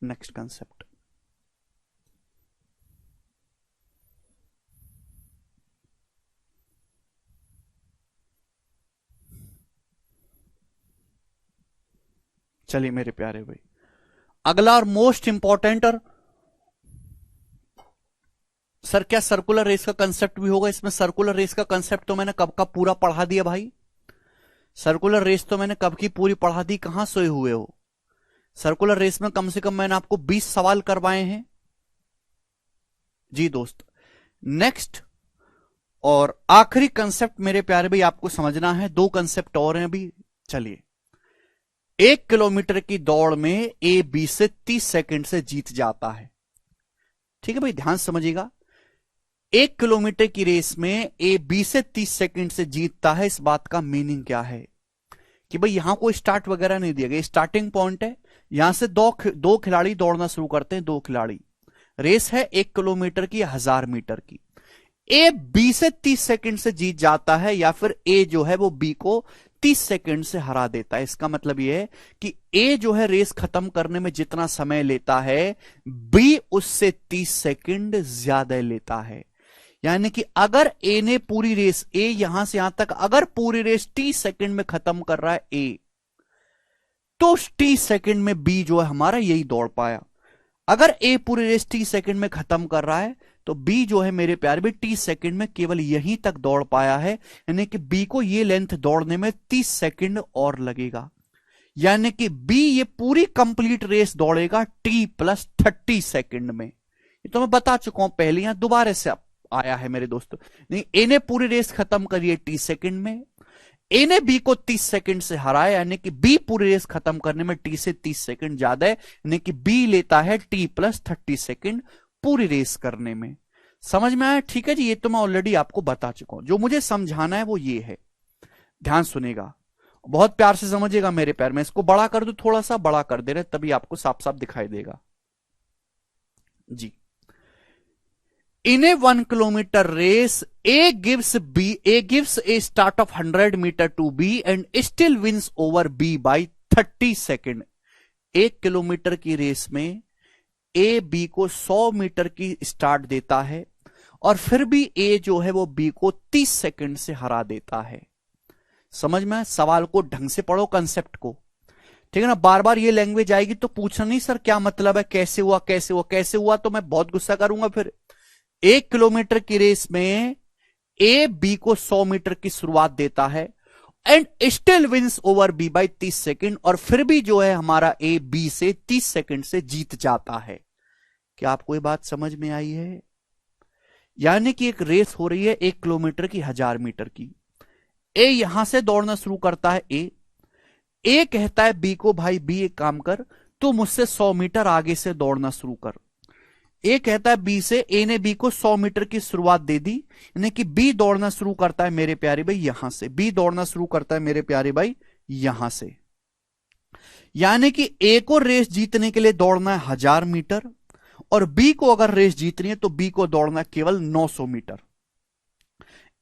नेक्स्ट कंसेप्ट, चलिए मेरे प्यारे भाई, अगला और मोस्ट इंपॉर्टेंट। और सर क्या सर्कुलर रेस का कंसेप्ट भी होगा इसमें? सर्कुलर रेस का कंसेप्ट तो मैंने कब का पूरा पढ़ा दिया भाई, सर्कुलर रेस तो मैंने कब की पूरी पढ़ा दी, कहां सोए हुए हो? सर्कुलर रेस में कम से कम मैंने आपको 20 सवाल करवाए हैं जी दोस्त। नेक्स्ट और आखिरी कंसेप्ट मेरे प्यारे भाई आपको समझना है, दो कंसेप्ट और हैं अभी। चलिए, 1 किलोमीटर की दौड़ में ए बी से 30 सेकंड से जीत जाता है। ठीक है भाई, ध्यान समझिएगा। 1 किलोमीटर की रेस में ए बी से 30 सेकंड से जीतता है, इस बात का मीनिंग क्या है कि भाई यहां कोई स्टार्ट वगैरह नहीं दिया गया, स्टार्टिंग पॉइंट है, यहां से दो खिलाड़ी दौड़ना शुरू करते हैं, दो खिलाड़ी, रेस है 1 किलोमीटर की या 1000 मीटर की। ए बी से 30 सेकंड से जीत जाता है, या फिर ए जो है वो बी को 30 सेकंड से हरा देता है। इसका मतलब यह है कि ए जो है रेस खत्म करने में जितना समय लेता है, बी उससे 30 सेकंड ज्यादा लेता है। यानी कि अगर ए ने पूरी रेस, ए यहां से यहां तक अगर पूरी रेस 30 सेकंड में खत्म कर रहा है ए, तो 30 सेकंड में बी जो है हमारा यही दौड़ पाया। अगर ए पूरी रेस 30 सेकंड में खत्म कर रहा है, तो बी जो है मेरे प्यारे भी 30 सेकंड में केवल यहीं तक दौड़ पाया है। यानी कि बी को ये लेंथ दौड़ने में 30 सेकंड और लगेगा। यानी कि बी ये पूरी कंप्लीट रेस दौड़ेगा T+30 सेकंड में। ये तो मैं बता चुका हूं पहले, यहां दोबारा से आया है मेरे दोस्तों। नहीं, ए ने पूरी रेस खत्म करी है 30 सेकंड में, ए ने बी को 30 सेकंड से हराया, यानी कि बी पूरी रेस खत्म करने में टी से 30 सेकंड ज्यादा है, यानी कि बी लेता है T+30 सेकंड पूरी रेस करने में। समझ में आया? ठीक है जी, ये तो मैं ऑलरेडी आपको बता चुका हूं। जो मुझे समझाना है वो ये है, ध्यान सुनेगा, बहुत प्यार से समझिएगा मेरे प्यार में। इसको बड़ा कर दो, थोड़ा सा बड़ा कर दे रहे, तभी आपको साफ साफ दिखाई देगा जी। In a 1 kilometer race, A gives a start of 100 meter to B and still wins over B by 30 second. 1 kilometre की रेस में ए बी को 100 मीटर की स्टार्ट देता है, और फिर भी ए जो है वो बी को 30 सेकेंड से हरा देता है। समझ में? सवाल को ढंग से पढ़ो, कंसेप्ट को, ठीक है ना। बार बार ये लैंग्वेज आएगी तो पूछना नहीं सर क्या मतलब है, कैसे हुआ कैसे हुआ कैसे हुआ, तो मैं बहुत गुस्सा करूंगा फिर। 1 किलोमीटर की रेस में ए बी को 100 मीटर की शुरुआत देता है and still wins over B by 30 second, और फिर भी जो है हमारा ए बी से 30 सेकेंड से जीत जाता है। क्या आपको ये बात समझ में आई है? यानी कि एक रेस हो रही है 1 किलोमीटर की 1000 मीटर की। ए यहां से दौड़ना शुरू करता है, ए कहता है बी को, भाई बी एक काम कर, तू मुझसे 100 मीटर आगे से दौड़ना शुरू कर। ए कहता है बी से, ए ने बी को 100 मीटर की शुरुआत दे दी, यानी कि बी दौड़ना शुरू करता है मेरे प्यारे भाई यहां से, बी दौड़ना शुरू करता है मेरे प्यारे भाई यहां से। यानी कि ए को रेस जीतने के लिए दौड़ना है 1000 मीटर, और बी को अगर रेस जीतनी है तो बी को दौड़ना है केवल 900 मीटर।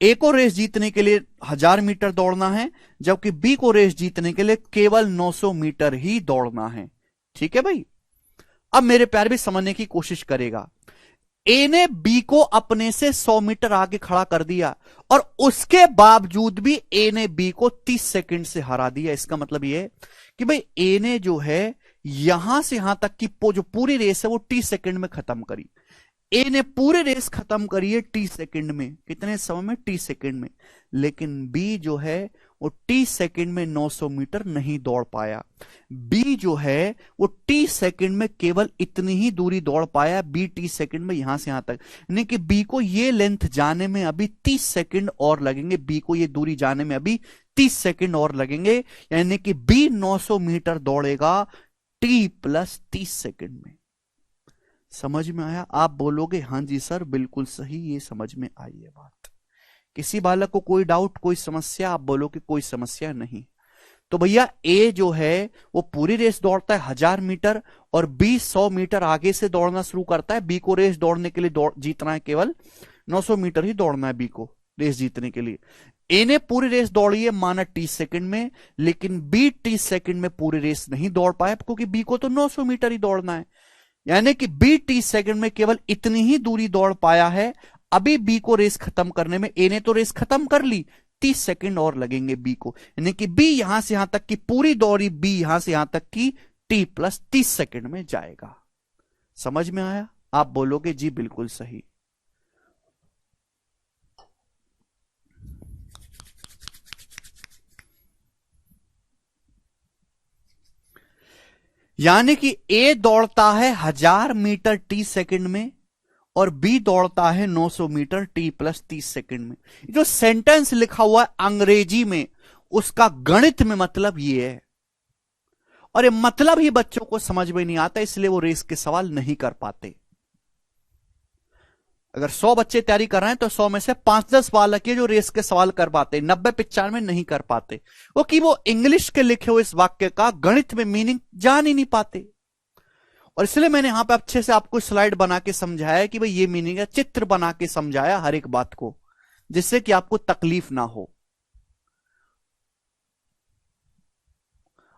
ए को रेस जीतने के लिए 1000 मीटर दौड़ना है, जबकि बी को रेस जीतने के लिए केवल 900 मीटर ही दौड़ना है। ठीक है भाई? अब मेरे प्यार भी समझने की कोशिश करेगा। ए ने बी को अपने से 100 मीटर आगे खड़ा कर दिया, और उसके बावजूद भी ए ने बी को 30 सेकंड से हरा दिया। इसका मतलब यह है कि भाई ए ने जो है यहां से यहां तक की जो पूरी रेस है वो 30 सेकंड में खत्म करी। ए ने पूरी रेस खत्म करी है 30 सेकंड में। कितने समय में? 30 सेकंड में। लेकिन बी जो है वो 30 सेकंड में 900 मीटर नहीं दौड़ पाया। बी जो है वो 30 सेकंड में केवल इतनी ही दूरी दौड़ पाया, बी 30 सेकंड में यहां से यहां तक, यानी कि बी को ये लेंथ जाने में अभी 30 सेकंड और लगेंगे, बी को ये दूरी जाने में अभी 30 सेकंड और लगेंगे। यानी कि बी 900 मीटर दौड़ेगा T+30 सेकंड में। समझ में आया? आप बोलोगे हां जी सर बिल्कुल सही, ये समझ में आई है बात। किसी बालक को कोई डाउट, कोई समस्या? आप बोलो कि कोई समस्या नहीं। तो भैया ए जो है वो पूरी रेस दौड़ता है 1000 मीटर, और बी 100 मीटर आगे से दौड़ना शुरू करता है। बी को रेस दौड़ने के लिए जीतना है केवल 900 मीटर ही दौड़ना है बी को रेस जीतने के लिए। ए ने पूरी रेस दौड़ी है माना 30 सेकंड में, लेकिन बी 30 सेकंड में पूरी रेस नहीं दौड़ पाया, क्योंकि बी को तो 900 मीटर ही दौड़ना है। यानी कि बी 30 सेकंड में केवल इतनी ही दूरी दौड़ पाया है। अभी बी को रेस खत्म करने में, ए ने तो रेस खत्म कर ली, 30 सेकंड और लगेंगे बी को, यानी कि बी यहां से यहां तक की पूरी दौड़ी, बी यहां से यहां तक की T+30 सेकंड में जाएगा। समझ में आया? आप बोलोगे जी बिल्कुल सही। यानी कि ए दौड़ता है 1000 मीटर T सेकंड में, और बी दौड़ता है 900 मीटर T+30 सेकंड में। जो सेंटेंस लिखा हुआ है अंग्रेजी में, उसका गणित में मतलब ये है, और ये मतलब ही बच्चों को समझ में नहीं आता, इसलिए वो रेस के सवाल नहीं कर पाते। अगर 100 बच्चे तैयारी कर रहे हैं तो 100 में से 5-10 बालक है जो रेस के सवाल कर पाते, 90-95 नहीं कर पाते, वो कि वो इंग्लिश के लिखे हुए इस वाक्य का गणित में मीनिंग जान ही नहीं पाते। और इसलिए मैंने यहां पे अच्छे से आपको स्लाइड बना के समझाया कि भाई ये मीनिंग है, चित्र बना के समझाया हर एक बात को, जिससे कि आपको तकलीफ ना हो।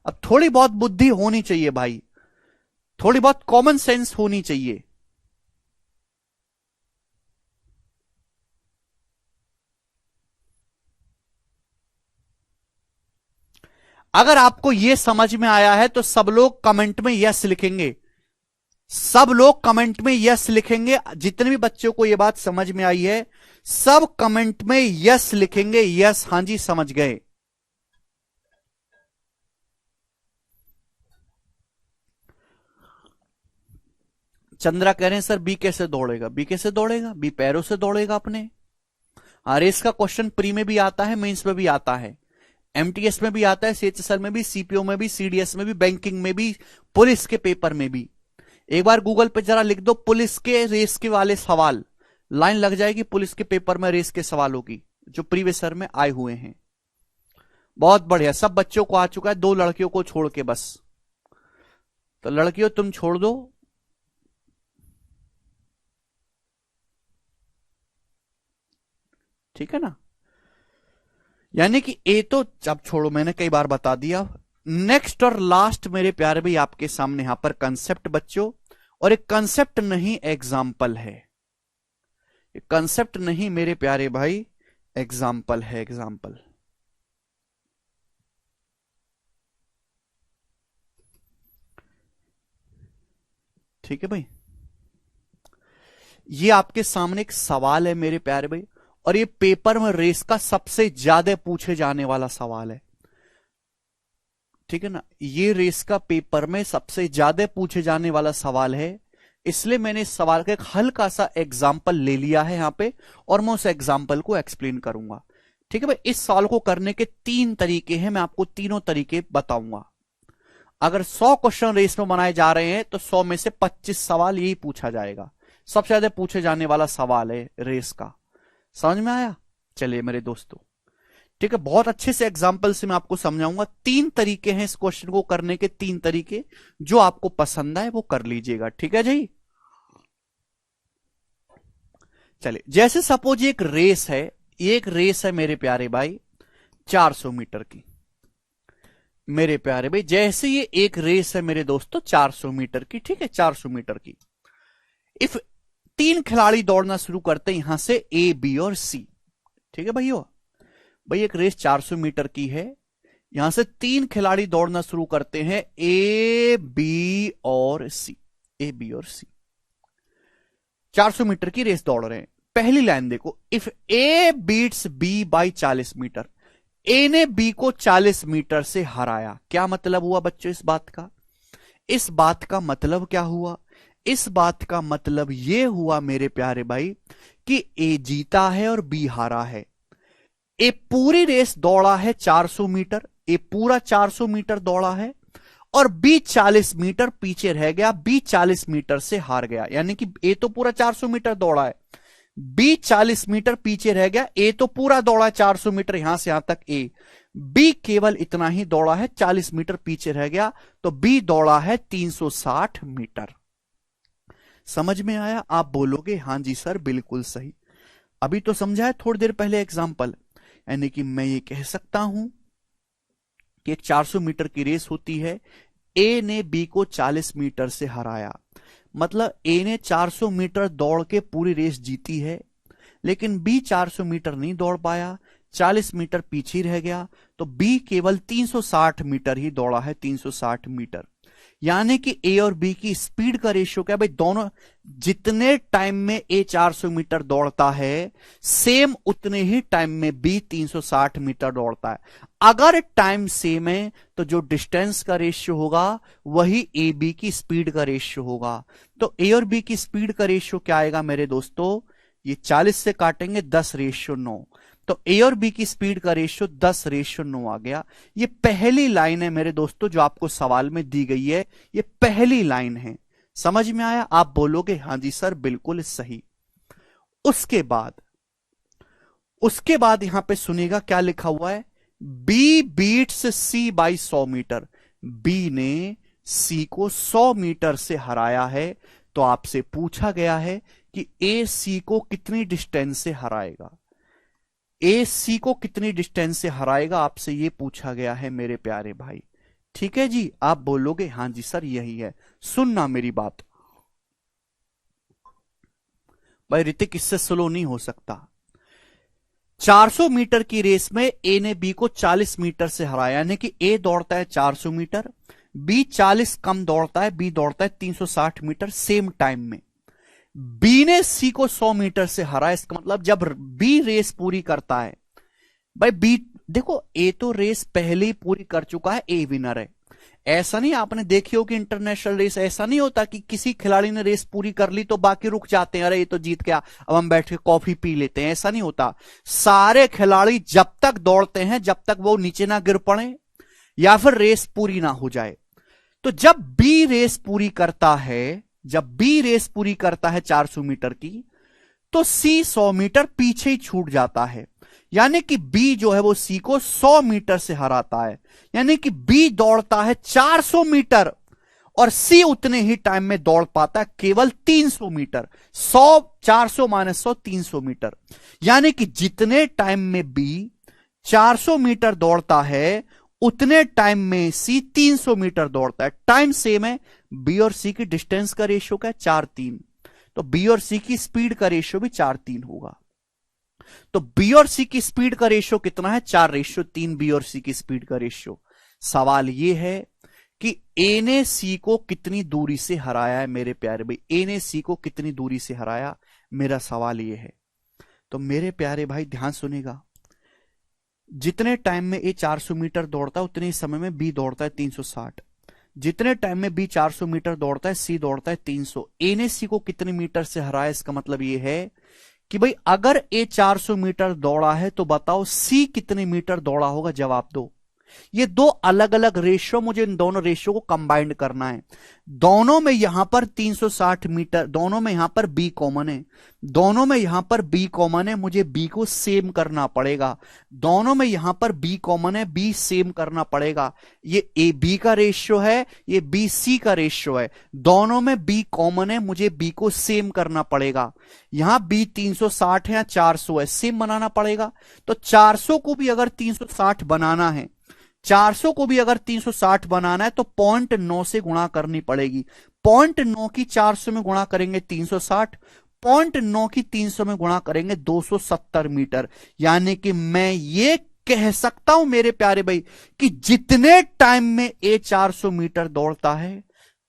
अब थोड़ी बहुत बुद्धि होनी चाहिए भाई, थोड़ी बहुत कॉमन सेंस होनी चाहिए। अगर आपको यह समझ में आया है तो सब लोग कमेंट में यस लिखेंगे, सब लोग कमेंट में यस लिखेंगे। जितने भी बच्चों को यह बात समझ में आई है सब कमेंट में यस लिखेंगे, यस हां जी समझ गए। चंद्रा कह रहे हैं सर बी कैसे दौड़ेगा, बी कैसे दौड़ेगा, बी पैरों से दौड़ेगा अपने। रेस का क्वेश्चन प्री में भी आता है, मेंस में भी आता है, एमटीएस में भी आता है, सीएचएसएल में भी, सीपीओ में भी, सीडीएस में भी, बैंकिंग में भी, पुलिस के पेपर में भी। एक बार गूगल पे जरा लिख दो पुलिस के रेस के वाले सवाल, लाइन लग जाएगी पुलिस के पेपर में रेस के सवालों की जो प्रीवियस ईयर में आए हुए हैं। बहुत बढ़िया, सब बच्चों को आ चुका है, 2 लड़कियों को छोड़ के बस। तो लड़कियों तुम छोड़ दो, ठीक है ना। यानी कि ए तो अब छोड़ो, मैंने कई बार बता दिया। नेक्स्ट और लास्ट मेरे प्यारे भाई आपके सामने यहां पर कंसेप्ट बच्चों, और एक कंसेप्ट नहीं एग्जाम्पल है, कंसेप्ट नहीं मेरे प्यारे भाई एग्जाम्पल है, एग्जाम्पल। ठीक है भाई, ये आपके सामने एक सवाल है मेरे प्यारे भाई, और ये पेपर में रेस का सबसे ज्यादा पूछे जाने वाला सवाल है, ठीक है ना। ये रेस का पेपर में सबसे ज्यादा पूछे जाने वाला सवाल है, इसलिए मैंने इस सवाल का एक हल्का सा एग्जाम्पल ले लिया है यहां पे, और मैं उस एग्जाम्पल को एक्सप्लेन करूंगा। ठीक है भाई, इस सवाल को करने के 3 तरीके हैं, मैं आपको तीनों तरीके बताऊंगा। अगर 100 क्वेश्चन रेस में बनाए जा रहे हैं तो 100 में से 25 सवाल यही पूछा जाएगा, सबसे ज्यादा पूछे जाने वाला सवाल है रेस का। समझ में आया? चलिए मेरे दोस्तों, ठीक है, बहुत अच्छे से एग्जाम्पल से मैं आपको समझाऊंगा। 3 तरीके हैं इस क्वेश्चन को करने के, 3 तरीके, जो आपको पसंद आए वो कर लीजिएगा, ठीक है जी। चलिए, जैसे सपोज एक रेस है, एक रेस है मेरे प्यारे भाई 400 मीटर की, मेरे प्यारे भाई जैसे ये एक रेस है मेरे दोस्तों 400 मीटर की, ठीक है, 400 मीटर की। इफ 3 खिलाड़ी दौड़ना शुरू करते हैं यहां से ए, बी और सी, ठीक है भाइयों। भाई एक रेस 400 मीटर की है, यहां से 3 खिलाड़ी दौड़ना शुरू करते हैं ए, बी और सी, ए, बी और सी, 400 मीटर की रेस दौड़ रहे हैं। पहली लाइन देखो, if A beats B by 40 meter, A ने बी को 40 मीटर से हराया। क्या मतलब हुआ बच्चों इस बात का? इस बात का मतलब क्या हुआ? इस बात का मतलब यह हुआ मेरे प्यारे भाई कि ए जीता है और बी हारा है। ए पूरी रेस दौड़ा है 400 मीटर, ए पूरा 400 मीटर दौड़ा है, और बी 40 मीटर पीछे रह गया, बी 40 मीटर से हार गया। यानी कि ए तो पूरा 400 मीटर दौड़ा है, बी 40 मीटर पीछे रह गया, ए तो पूरा दौड़ा है 400 मीटर यहां से यहां तक ए, बी केवल इतना ही दौड़ा है 40 मीटर पीछे रह गया, तो बी दौड़ा है 360 मीटर। समझ में आया? आप बोलोगे हां जी सर बिल्कुल सही। अभी तो समझा है थोड़ी देर पहले एग्जाम्पल, यानी कि मैं ये कह सकता हूं कि एक 400 मीटर की रेस होती है, ए ने बी को 40 मीटर से हराया, मतलब ए ने 400 मीटर दौड़ के पूरी रेस जीती है, लेकिन बी 400 मीटर नहीं दौड़ पाया, 40 मीटर पीछे रह गया, तो बी केवल 360 मीटर ही दौड़ा है, 360 मीटर। यानी कि ए और बी की स्पीड का रेशियो क्या भाई, दोनों जितने टाइम में ए 400 मीटर दौड़ता है सेम उतने ही टाइम में बी 360 मीटर दौड़ता है। अगर टाइम सेम है तो जो डिस्टेंस का रेशियो होगा वही ए बी की स्पीड का रेशियो होगा। तो ए और बी की स्पीड का रेशियो क्या आएगा मेरे दोस्तों, ये 40 से काटेंगे 10:9, तो ए और बी की स्पीड का रेशियो 10:9 आ गया। ये पहली लाइन है मेरे दोस्तों जो आपको सवाल में दी गई है, ये पहली लाइन है। समझ में आया? आप बोलोगे हां जी सर बिल्कुल सही। उसके बाद यहां पे सुनिएगा क्या लिखा हुआ है, B beats C by 100 metre. B ने सी को 100 मीटर से हराया है। तो आपसे पूछा गया है कि ए सी को कितनी डिस्टेंस से हराएगा। ए सी को कितनी डिस्टेंस से हराएगा, आपसे यह पूछा गया है मेरे प्यारे भाई। ठीक है जी, आप बोलोगे हां जी सर यही है। सुनना मेरी बात भाई, ऋतिक इससे स्लो नहीं हो सकता। 400 मीटर की रेस में ए ने बी को 40 मीटर से हराया, यानी कि ए दौड़ता है 400 मीटर, बी 40 कम दौड़ता है, बी दौड़ता है 360 मीटर सेम टाइम में। बी ने सी को 100 मीटर से हराया, इसका मतलब जब बी रेस पूरी करता है भाई, बी देखो ए तो रेस पहले ही पूरी कर चुका है, ए विनर है। ऐसा नहीं, आपने देखी हो कि इंटरनेशनल रेस ऐसा नहीं होता कि किसी खिलाड़ी ने रेस पूरी कर ली तो बाकी रुक जाते हैं, अरे ये तो जीत गया अब हम बैठ के कॉफी पी लेते हैं, ऐसा नहीं होता। सारे खिलाड़ी जब तक दौड़ते हैं जब तक वो नीचे ना गिर पड़े या फिर रेस पूरी ना हो जाए। तो जब बी रेस पूरी करता है, जब बी रेस पूरी करता है 400 मीटर की, तो सी 100 मीटर पीछे ही छूट जाता है, यानी कि बी जो है वो सी को 100 मीटर से हराता है। यानी कि बी दौड़ता है 400 मीटर और सी उतने ही टाइम में दौड़ पाता है केवल 300 मीटर। 100 400 माइनस 100 300 मीटर, यानी कि जितने टाइम में बी 400 मीटर दौड़ता है उतने टाइम में सी 300 मीटर दौड़ता है। टाइम सेम है, बी और सी की डिस्टेंस का रेशियो क्या है 4:3, तो बी और सी की स्पीड का रेशियो भी 4:3 होगा। तो बी और सी की स्पीड का रेशियो कितना है 4:3, बी और सी की स्पीड का रेशियो। सवाल यह है कि ए ने सी को कितनी दूरी से हराया है मेरे प्यारे भाई, ए ने सी को कितनी दूरी से हराया, मेरा सवाल यह है। तो मेरे प्यारे भाई ध्यान सुनेगा, जितने टाइम में ए 400 मीटर दौड़ता है उतने ही समय में बी दौड़ता है 360। जितने टाइम में बी 400 मीटर दौड़ता है सी दौड़ता है 300। ए ने सी को कितने मीटर से हराया, इसका मतलब यह है कि भाई अगर ए 400 मीटर दौड़ा है तो बताओ सी कितने मीटर दौड़ा होगा, जवाब दो। ये दो अलग अलग रेशियो, मुझे इन दोनों रेशियो को कंबाइंड करना है। दोनों में यहां पर 360 मीटर, दोनों में यहां पर बी कॉमन है, दोनों में यहां पर बी कॉमन है, मुझे बी को सेम करना पड़ेगा। दोनों में यहां पर बी कॉमन है, बी सेम करना पड़ेगा। ये ए बी का रेशियो है, ये बी सी का रेशियो है, दोनों में बी कॉमन है, मुझे बी को सेम करना पड़ेगा। यहां बी 360 है या 400 है, सेम बनाना पड़ेगा। तो 400 को भी अगर 360 बनाना है, 400 को भी अगर 360 बनाना है तो 0.9 से गुणा करनी पड़ेगी। 0.9 की 400 में गुणा करेंगे 360, 0.9 की 300 में गुणा करेंगे 270 मीटर। यानी कि मैं ये कह सकता हूं मेरे प्यारे भाई कि जितने टाइम में ए 400 मीटर दौड़ता है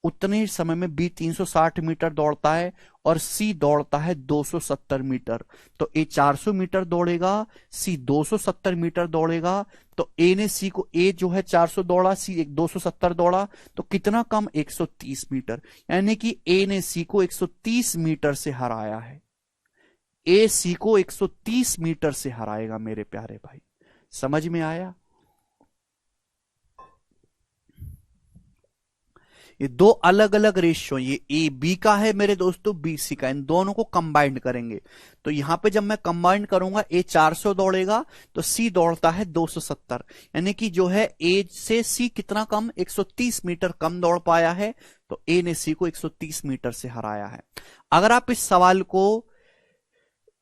उतने ही समय में बी 360 मीटर दौड़ता है और सी दौड़ता है 270 मीटर। तो ए 400 मीटर दौड़ेगा, सी 270 मीटर दौड़ेगा। तो ए ने सी को, ए जो है 400 दौड़ा, सी 270 दौड़ा, तो कितना कम 130 मीटर। यानी कि ए ने सी को 130 मीटर से हराया है। ए सी को 130 मीटर से हराएगा मेरे प्यारे भाई, समझ में आया। ये दो अलग अलग रेशियो, ये ए बी का है मेरे दोस्तों, बी सी का, इन दोनों को कंबाइंड करेंगे। तो यहां पे जब मैं कंबाइंड करूंगा ए 400 दौड़ेगा तो सी दौड़ता है 270, यानी कि जो है ए से सी कितना कम, 130 मीटर कम दौड़ पाया है। तो ए ने सी को 130 मीटर से हराया है। अगर आप इस सवाल को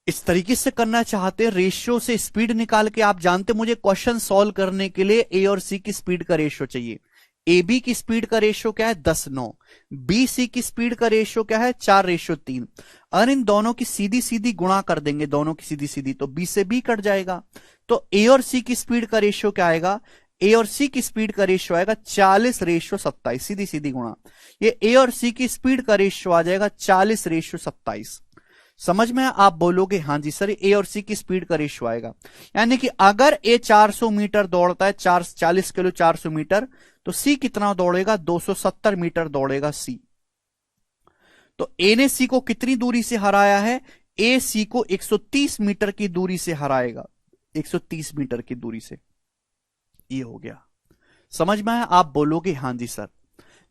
इस तरीके से करना चाहते हैं, रेशियो से स्पीड निकाल के, आप जानते मुझे क्वेश्चन सॉल्व करने के लिए ए और सी की स्पीड का रेशियो चाहिए। ए बी की स्पीड का रेशियो क्या है 10:9, बी सी की स्पीड का रेशियो क्या है 4:3। अगर इन दोनों की सीधी सीधी गुणा कर देंगे, दोनों की सीधी सीधी, तो बी से बी कट जाएगा। तो ए और सी की स्पीड का रेशियो क्या आएगा, ए और सी की स्पीड का रेशियो आएगा 40:27, सीधी सीधी गुणा। ये ए और सी की स्पीड का रेशियो आ जाएगा 40:27। समझ में आप बोलोगे हां जी सर, ए और सी की स्पीड का रेशियो आएगा। यानी कि अगर ए 400 मीटर दौड़ता है, 40 किलो 400 मीटर, तो सी कितना दौड़ेगा 270 मीटर दौड़ेगा सी। तो ए ने सी को कितनी दूरी से हराया है, ए सी को 130 मीटर की दूरी से हराएगा, 130 मीटर की दूरी से। ये हो गया, समझ में आया। आप बोलोगे हां जी सर।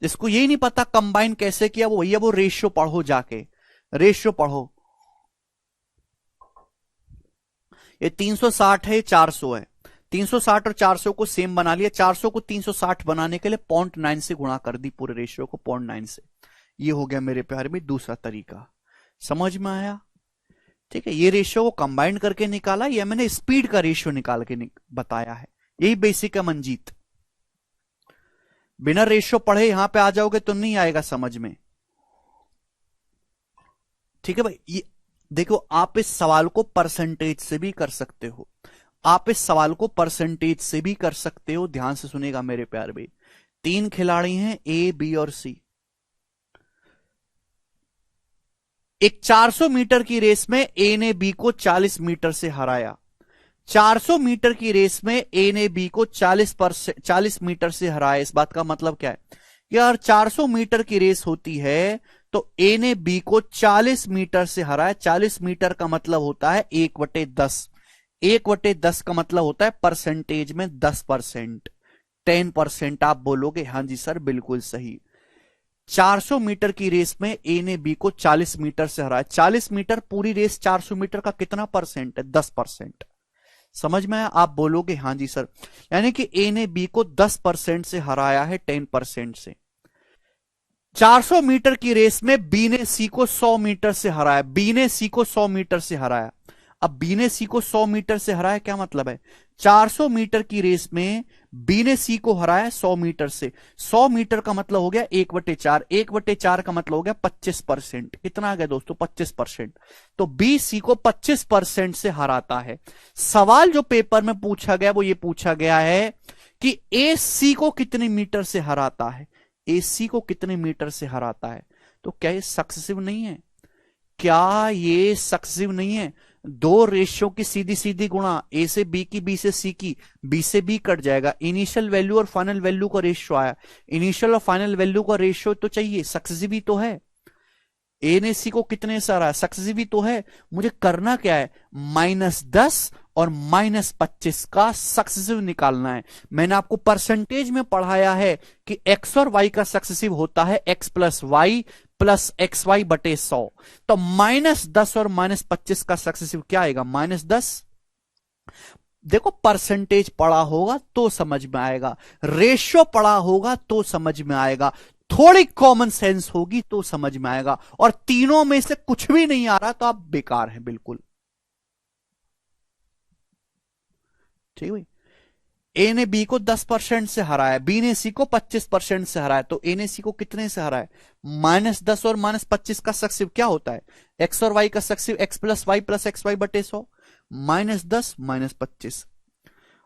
जिसको यही नहीं पता कंबाइन कैसे किया, वो भैया वो रेशियो पढ़ो, जाके रेशियो पढ़ो। ये 360 है, 400 है। 360 और 400 को सेम बना लिया। 400 को 360 बनाने के लिए 0.9 से गुणा कर दी, पूरे रेशियो को 0.9 से। ये हो गया मेरे प्यारे में दूसरा तरीका। समझ में आया? ठीक है, ये रेशियो को कंबाइन करके निकाला, या मैंने स्पीड का रेशियो निकाल के बताया है। यही बेसिक है मंजीत। बिना रेशियो पढ़े यहां पे आ जाओगे तो नहीं आएगा समझ में। ठीक है भाई, ये देखो, आप इस सवाल को परसेंटेज से भी कर सकते हो। आप इस सवाल को परसेंटेज से भी कर सकते हो। ध्यान से सुनेगा मेरे प्यारे भाई। 3 खिलाड़ी हैं, ए, बी और सी। एक 400 मीटर की रेस में ए ने बी को 40 मीटर से हराया। 400 मीटर की रेस में ए ने बी को 40 मीटर से हराया। इस बात का मतलब क्या है? यार 400 मीटर की रेस होती है तो ए ने बी को 40 मीटर से हराया। 40 मीटर का मतलब होता है 1/10। 1/10 का मतलब होता है परसेंटेज में 10%, 10%। आप बोलोगे हाँ जी सर बिल्कुल सही। 400 मीटर की रेस में ए ने बी को 40 मीटर से हराया। 40 मीटर पूरी रेस 400 मीटर का कितना परसेंट है? 10%। समझ में आया? आप बोलोगे हाँ जी सर। यानी कि ए ने बी को 10% से हराया है, 10% से। 400 मीटर की रेस में बी ने सी को 100 मीटर से हराया। बी ने सी को 100 मीटर से हराया। अब बी ने सी को 100 मीटर से हराया, क्या मतलब है? 400 मीटर की रेस में बी ने सी को हराया 100 मीटर से। 100 मीटर का मतलब हो गया 1/4। 1/4 का मतलब हो गया 25%। कितना आ गया दोस्तों? 25%। तो बी सी को 25% से हराता है। सवाल जो पेपर में पूछा गया वो ये पूछा गया है कि ए सी को कितने मीटर से हराता है। ए सी को कितने मीटर से हराता है? तो क्या ये सक्सेसिव नहीं है? क्या ये सक्सेसिव नहीं है? दो रेशियो की सीधी सीधी गुणा, ए से बी की, बी से सी की, बी से बी कट जाएगा। इनिशियल वैल्यू और फाइनल वैल्यू का रेशियो आया। इनिशियल और फाइनल वैल्यू का रेशियो तो चाहिए, सक्सेसिव ही तो है। ए ने सी को कितने से हराया? सक्सेसिव ही तो है। मुझे करना क्या है? -10 और -25 का सक्सेसिव निकालना है। मैंने आपको परसेंटेज में पढ़ाया है कि एक्स और वाई का सक्सेसिव होता है x + y + xy/100। तो -10 और -25 का सक्सेसिव क्या आएगा? -10। देखो, परसेंटेज पढ़ा होगा तो समझ में आएगा, रेशियो पढ़ा होगा तो समझ में आएगा, थोड़ी कॉमन सेंस होगी तो समझ में आएगा। और तीनों में से कुछ भी नहीं आ रहा तो आप बेकार हैं बिल्कुल। ठीक है, ए ने बी को 10% से हराया, बी ने सी को 25% से हराया। तो ए ने सी को कितने से हराया? -10 और -25 का सक्सेसिव क्या होता है? एक्स और वाई का सक्सेसिव x + y + xy/100। -10 -25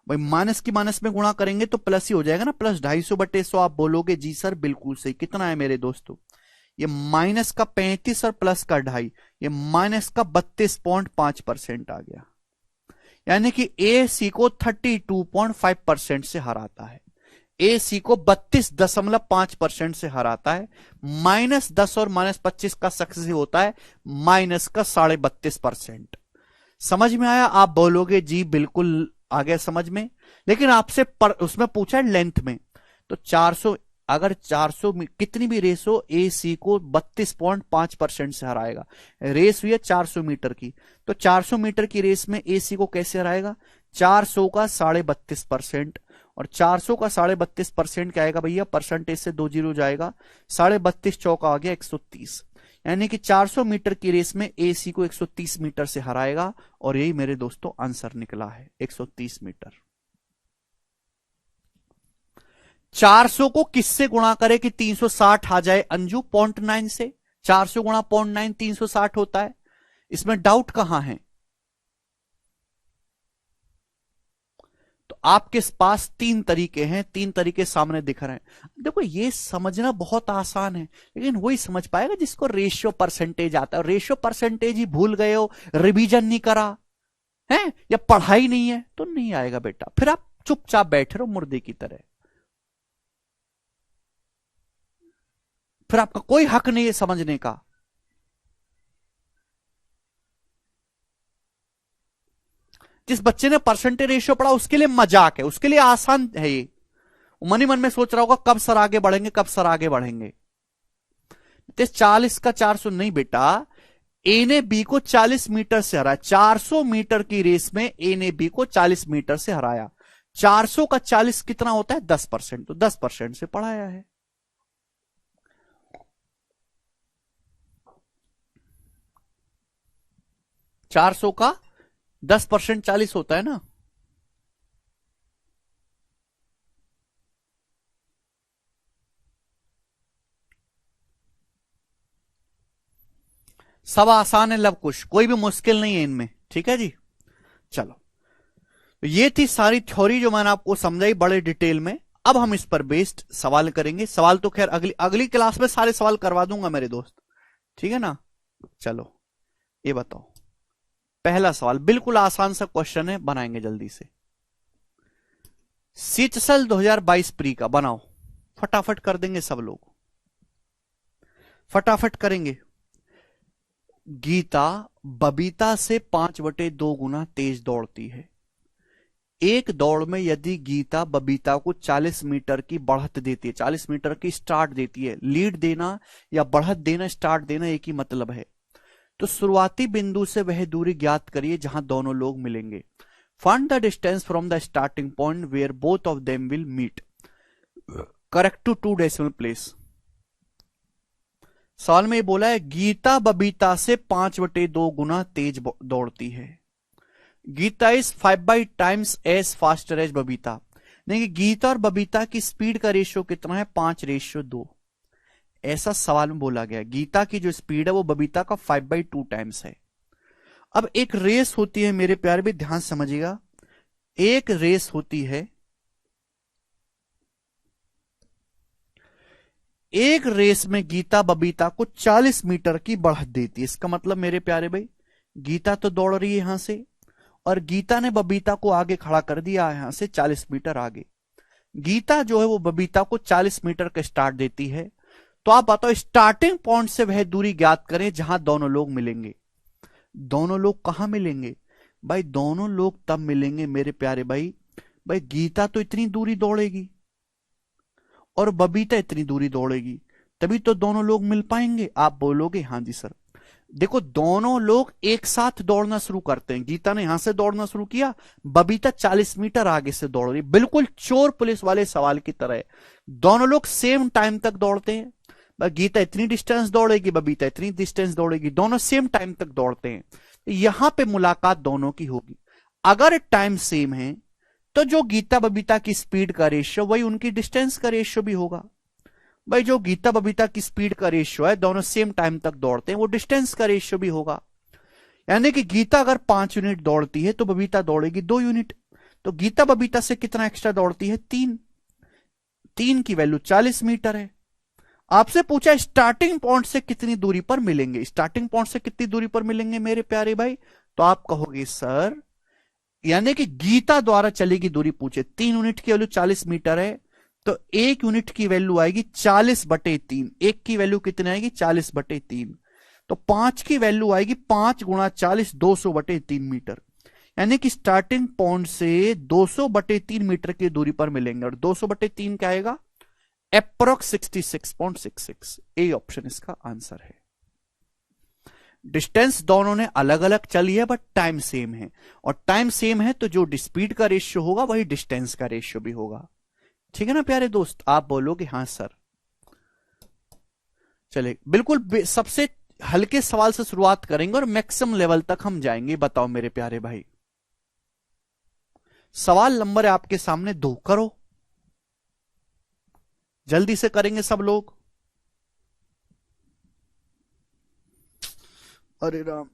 भाई, माइनस की माइनस में गुणा करेंगे तो प्लस ही हो जाएगा ना, +250/100। आप बोलोगे जी सर बिल्कुल सही। कितना है मेरे दोस्तों? ये माइनस का 35 और प्लस का 2.5, ये माइनस का 32.5% आ गया। यानी कि ए सी को 32.5% से हराता है। ए सी को 32.5% से हराता है। -10 और -25 का सक्सेसिव होता है -32.5%। समझ में आया? आप बोलोगे जी बिल्कुल आ गया समझ में। लेकिन आपसे उसमें पूछा है लेंथ में, तो 400, अगर 400 कितनी भी रेस हो, ए सी को 32.5% से हराएगा। रेस हुई है 400 मीटर की, तो 400 मीटर की रेस में ए सी को कैसे हराएगा? 400 का 32.5%, और 400 का 32.5% क्या आएगा भैया? परसेंटेज से 2 जीरो जाएगा, 32.5 चौका आ गया 130। यानी कि 400 मीटर की रेस में ए सी को 130 मीटर से हराएगा। और यही मेरे दोस्तों आंसर निकला है, 130 मीटर। 400 को किससे गुणा करे कि 360 आ जाए अंजू? 0.9 से। 400 गुणा 0.9 360 होता है। इसमें डाउट कहां है? तो आपके पास 3 तरीके हैं, 3 तरीके सामने दिख रहे हैं। देखो, ये समझना बहुत आसान है, लेकिन वही समझ पाएगा जिसको रेशियो परसेंटेज आता है। रेशियो परसेंटेज ही भूल गए हो, रिवीजन नहीं करा है, या पढ़ाई नहीं है, तो नहीं आएगा बेटा। फिर आप चुपचाप बैठे रहो मुर्दे की तरह। फिर आपका कोई हक नहीं है समझने का। जिस बच्चे ने परसेंटेज रेशियो पढ़ा उसके लिए मजाक है, उसके लिए आसान है ये। मन ही मन में सोच रहा होगा कब सर आगे बढ़ेंगे, कब सर आगे बढ़ेंगे। 40 का 400 नहीं बेटा, ए ने बी को 40 मीटर से हराया। 400 मीटर की रेस में ए ने बी को 40 मीटर से हराया। 400 का 40 कितना होता है? 10%। तो 10% से पढ़ाया है। चार सौ का 10% 40 होता है ना। सब आसान है लव कुश, कोई भी मुश्किल नहीं है इनमें। ठीक है जी, चलो। तो ये थी सारी थ्योरी जो मैंने आपको समझाई बड़े डिटेल में। अब हम इस पर बेस्ड सवाल करेंगे। सवाल तो खैर अगली अगली क्लास में सारे सवाल करवा दूंगा मेरे दोस्त, ठीक है ना। चलो ये बताओ, पहला सवाल बिल्कुल आसान सा क्वेश्चन है, बनाएंगे जल्दी से। सीचसल 2022 प्री का बनाओ, फटाफट कर देंगे सब लोग, फटाफट करेंगे। गीता बबीता से 5/2 गुना तेज दौड़ती है। एक दौड़ में यदि गीता बबीता को 40 मीटर की बढ़त देती है, 40 मीटर की स्टार्ट देती है, लीड देना या बढ़त देना, स्टार्ट देना एक ही मतलब है, तो शुरुआती बिंदु से वह दूरी ज्ञात करिए जहां दोनों लोग मिलेंगे। Find the distance from the starting point where both of them will meet, correct to 2 decimal place. सवाल में ये बोला है गीता बबीता से 5/2 गुना तेज दौड़ती है। Geeta is five times as faster as Babita. देखिए गीता और बबीता की स्पीड का रेशियो कितना है? 5/2। ऐसा सवाल में बोला गया। गीता की जो स्पीड है वो बबीता का 5/2 टाइम्स है। अब एक रेस होती है मेरे प्यारे, भी ध्यान समझिएगा, एक रेस होती है, एक रेस में गीता बबीता को 40 मीटर की बढ़त देती है। इसका मतलब मेरे प्यारे भाई, गीता तो दौड़ रही है यहां से, और गीता ने बबीता को आगे खड़ा कर दिया यहां से 40 मीटर आगे। गीता जो है वो बबीता को 40 मीटर का स्टार्ट देती है। तो आप बताओ स्टार्टिंग पॉइंट से वह दूरी ज्ञात करें जहां दोनों लोग मिलेंगे। दोनों लोग कहां मिलेंगे भाई? दोनों लोग तब मिलेंगे मेरे प्यारे भाई, भाई गीता तो इतनी दूरी दौड़ेगी और बबीता इतनी दूरी दौड़ेगी, तभी तो दोनों लोग मिल पाएंगे। आप बोलोगे हाँ जी सर। देखो दोनों लोग एक साथ दौड़ना शुरू करते हैं। गीता ने यहां से दौड़ना शुरू किया, बबीता 40 मीटर आगे से दौड़ रही, बिल्कुल चोर पुलिस वाले सवाल की तरह है। दोनों लोग सेम टाइम तक दौड़ते हैं। गीता इतनी डिस्टेंस दौड़ेगी, बबीता इतनी डिस्टेंस दौड़ेगी, दोनों सेम टाइम तक दौड़ते हैं। यहां पे मुलाकात दोनों की होगी। अगर टाइम सेम है तो जो गीता बबीता की स्पीड का रेशियो वही उनकी डिस्टेंस का रेशियो भी होगा। भाई जो गीता बबीता की स्पीड का रेशियो है, दोनों सेम टाइम तक दौड़ते हैं, वो डिस्टेंस का रेशियो भी होगा। यानी कि गीता अगर 5 यूनिट दौड़ती है तो बबीता दौड़ेगी 2 यूनिट। तो गीता बबीता से कितना एक्स्ट्रा दौड़ती है? 3। 3 की वैल्यू 40 मीटर है। आपसे पूछा स्टार्टिंग पॉइंट से कितनी दूरी पर मिलेंगे, स्टार्टिंग पॉइंट से कितनी दूरी पर मिलेंगे मेरे प्यारे भाई? तो आप कहोगे सर, यानी कि गीता द्वारा चलेगी दूरी पूछे, 3 यूनिट की वैल्यू 40 मीटर है, तो 1 यूनिट की वैल्यू आएगी 40/3। एक की वैल्यू कितनी आएगी? 40/3। तो 5 की वैल्यू आएगी 5 × 40, 200/3 मीटर। यानी कि स्टार्टिंग पॉइंट से 200/3 मीटर की दूरी पर मिलेंगे, और 200/3 क्या आएगा? अप्रोक्स 66.66। ए ऑप्शन इसका आंसर है। डिस्टेंस दोनों ने अलग अलग चली है बट टाइम सेम है, और टाइम सेम है तो जो स्पीड का रेशियो होगा वही डिस्टेंस का रेशियो भी होगा। ठीक है ना प्यारे दोस्त? आप बोलोगे हाँ सर। चले बिल्कुल सबसे हल्के सवाल से शुरुआत करेंगे और मैक्सिमम लेवल तक हम जाएंगे। बताओ मेरे प्यारे भाई, सवाल नंबर है आपके सामने 2, करो जल्दी से, करेंगे सब लोग। अरे राम,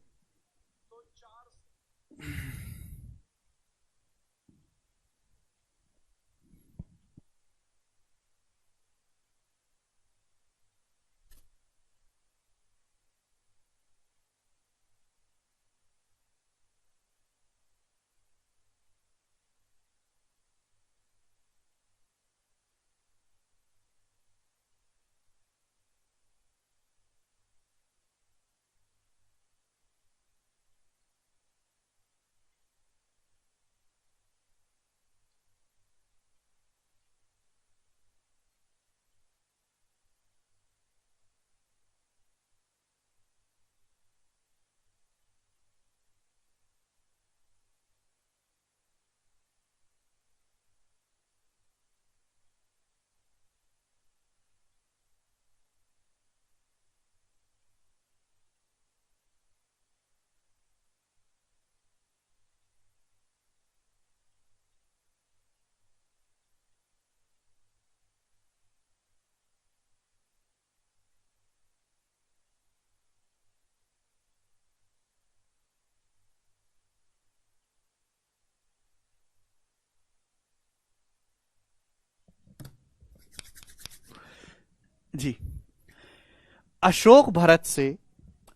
जी, अशोक भरत से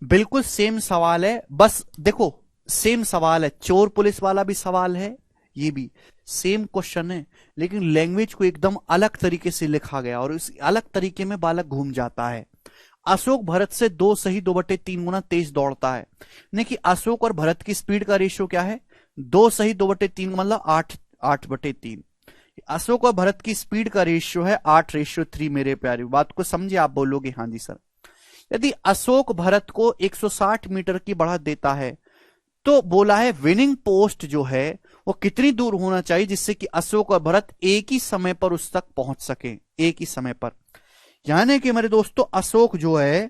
बिल्कुल सेम सवाल है, बस देखो सेम सवाल है, चोर पुलिस वाला भी सवाल है, ये भी सेम क्वेश्चन है, लेकिन लैंग्वेज को एकदम अलग तरीके से लिखा गया और इस अलग तरीके में बालक घूम जाता है। अशोक भरत से 2 सही 2/3 गुना तेज दौड़ता है। नहीं कि अशोक और भरत की स्पीड का रेशियो क्या है, 2 सही 2/3 मतलब 8/3। अशोक और भरत की स्पीड का रेशियो है 8:3। मेरे प्यारे, बात को समझे? आप बोलोगे हाँ जी सर। यदि अशोक भरत को 160 मीटर की बढ़त देता है तो बोला है विनिंग पोस्ट जो है वो कितनी दूर होना चाहिए जिससे कि अशोक और भरत एक ही समय पर उस तक पहुंच सके, एक ही समय पर। यानी कि मेरे दोस्तों अशोक जो है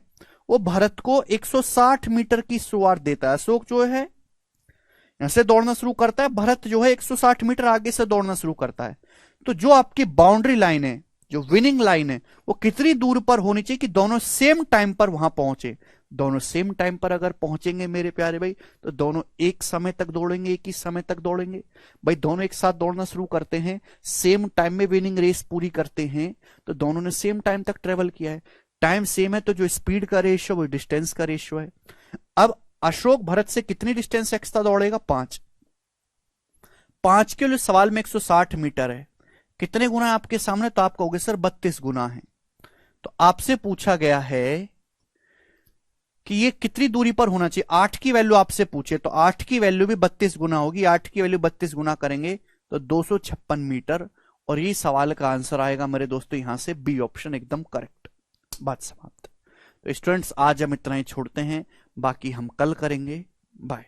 वो भरत को 160 मीटर की शुरुआत देता है। अशोक जो है यहां से दौड़ना शुरू करता है, भरत जो है 160 मीटर आगे से दौड़ना शुरू करता है। तो जो आपकी बाउंड्री लाइन है, जो विनिंग लाइन है, वो कितनी दूर पर होनी चाहिए कि दोनों सेम टाइम पर वहां पहुंचे। दोनों सेम टाइम पर अगर पहुंचेंगे मेरे प्यारे भाई तो दोनों एक समय तक दौड़ेंगे, एक ही समय तक दौड़ेंगे। भाई दोनों एक साथ दौड़ना शुरू करते हैं, सेम टाइम में विनिंग रेस पूरी करते हैं, तो दोनों ने सेम टाइम तक ट्रेवल किया है। टाइम सेम है तो जो स्पीड का रेशियो वो डिस्टेंस का रेशियो है। अब अशोक भरत से कितनी डिस्टेंस एक्स्ट्रा दौड़ेगा? 5। 5 के लिए सवाल में 160 मीटर है, कितने गुना है आपके सामने? तो आप कहोगे सर 32 गुना है। तो आपसे पूछा गया है कि ये कितनी दूरी पर होना चाहिए, 8 की वैल्यू आपसे पूछे तो 8 की वैल्यू भी 32 गुना होगी। 8 की वैल्यू 32 गुना करेंगे तो 256 मीटर, और ये सवाल का आंसर आएगा मेरे दोस्तों यहां से बी ऑप्शन, एकदम करेक्ट। बात समाप्त। तो स्टूडेंट्स आज हम इतना ही छोड़ते हैं, बाकी हम कल करेंगे। बाय।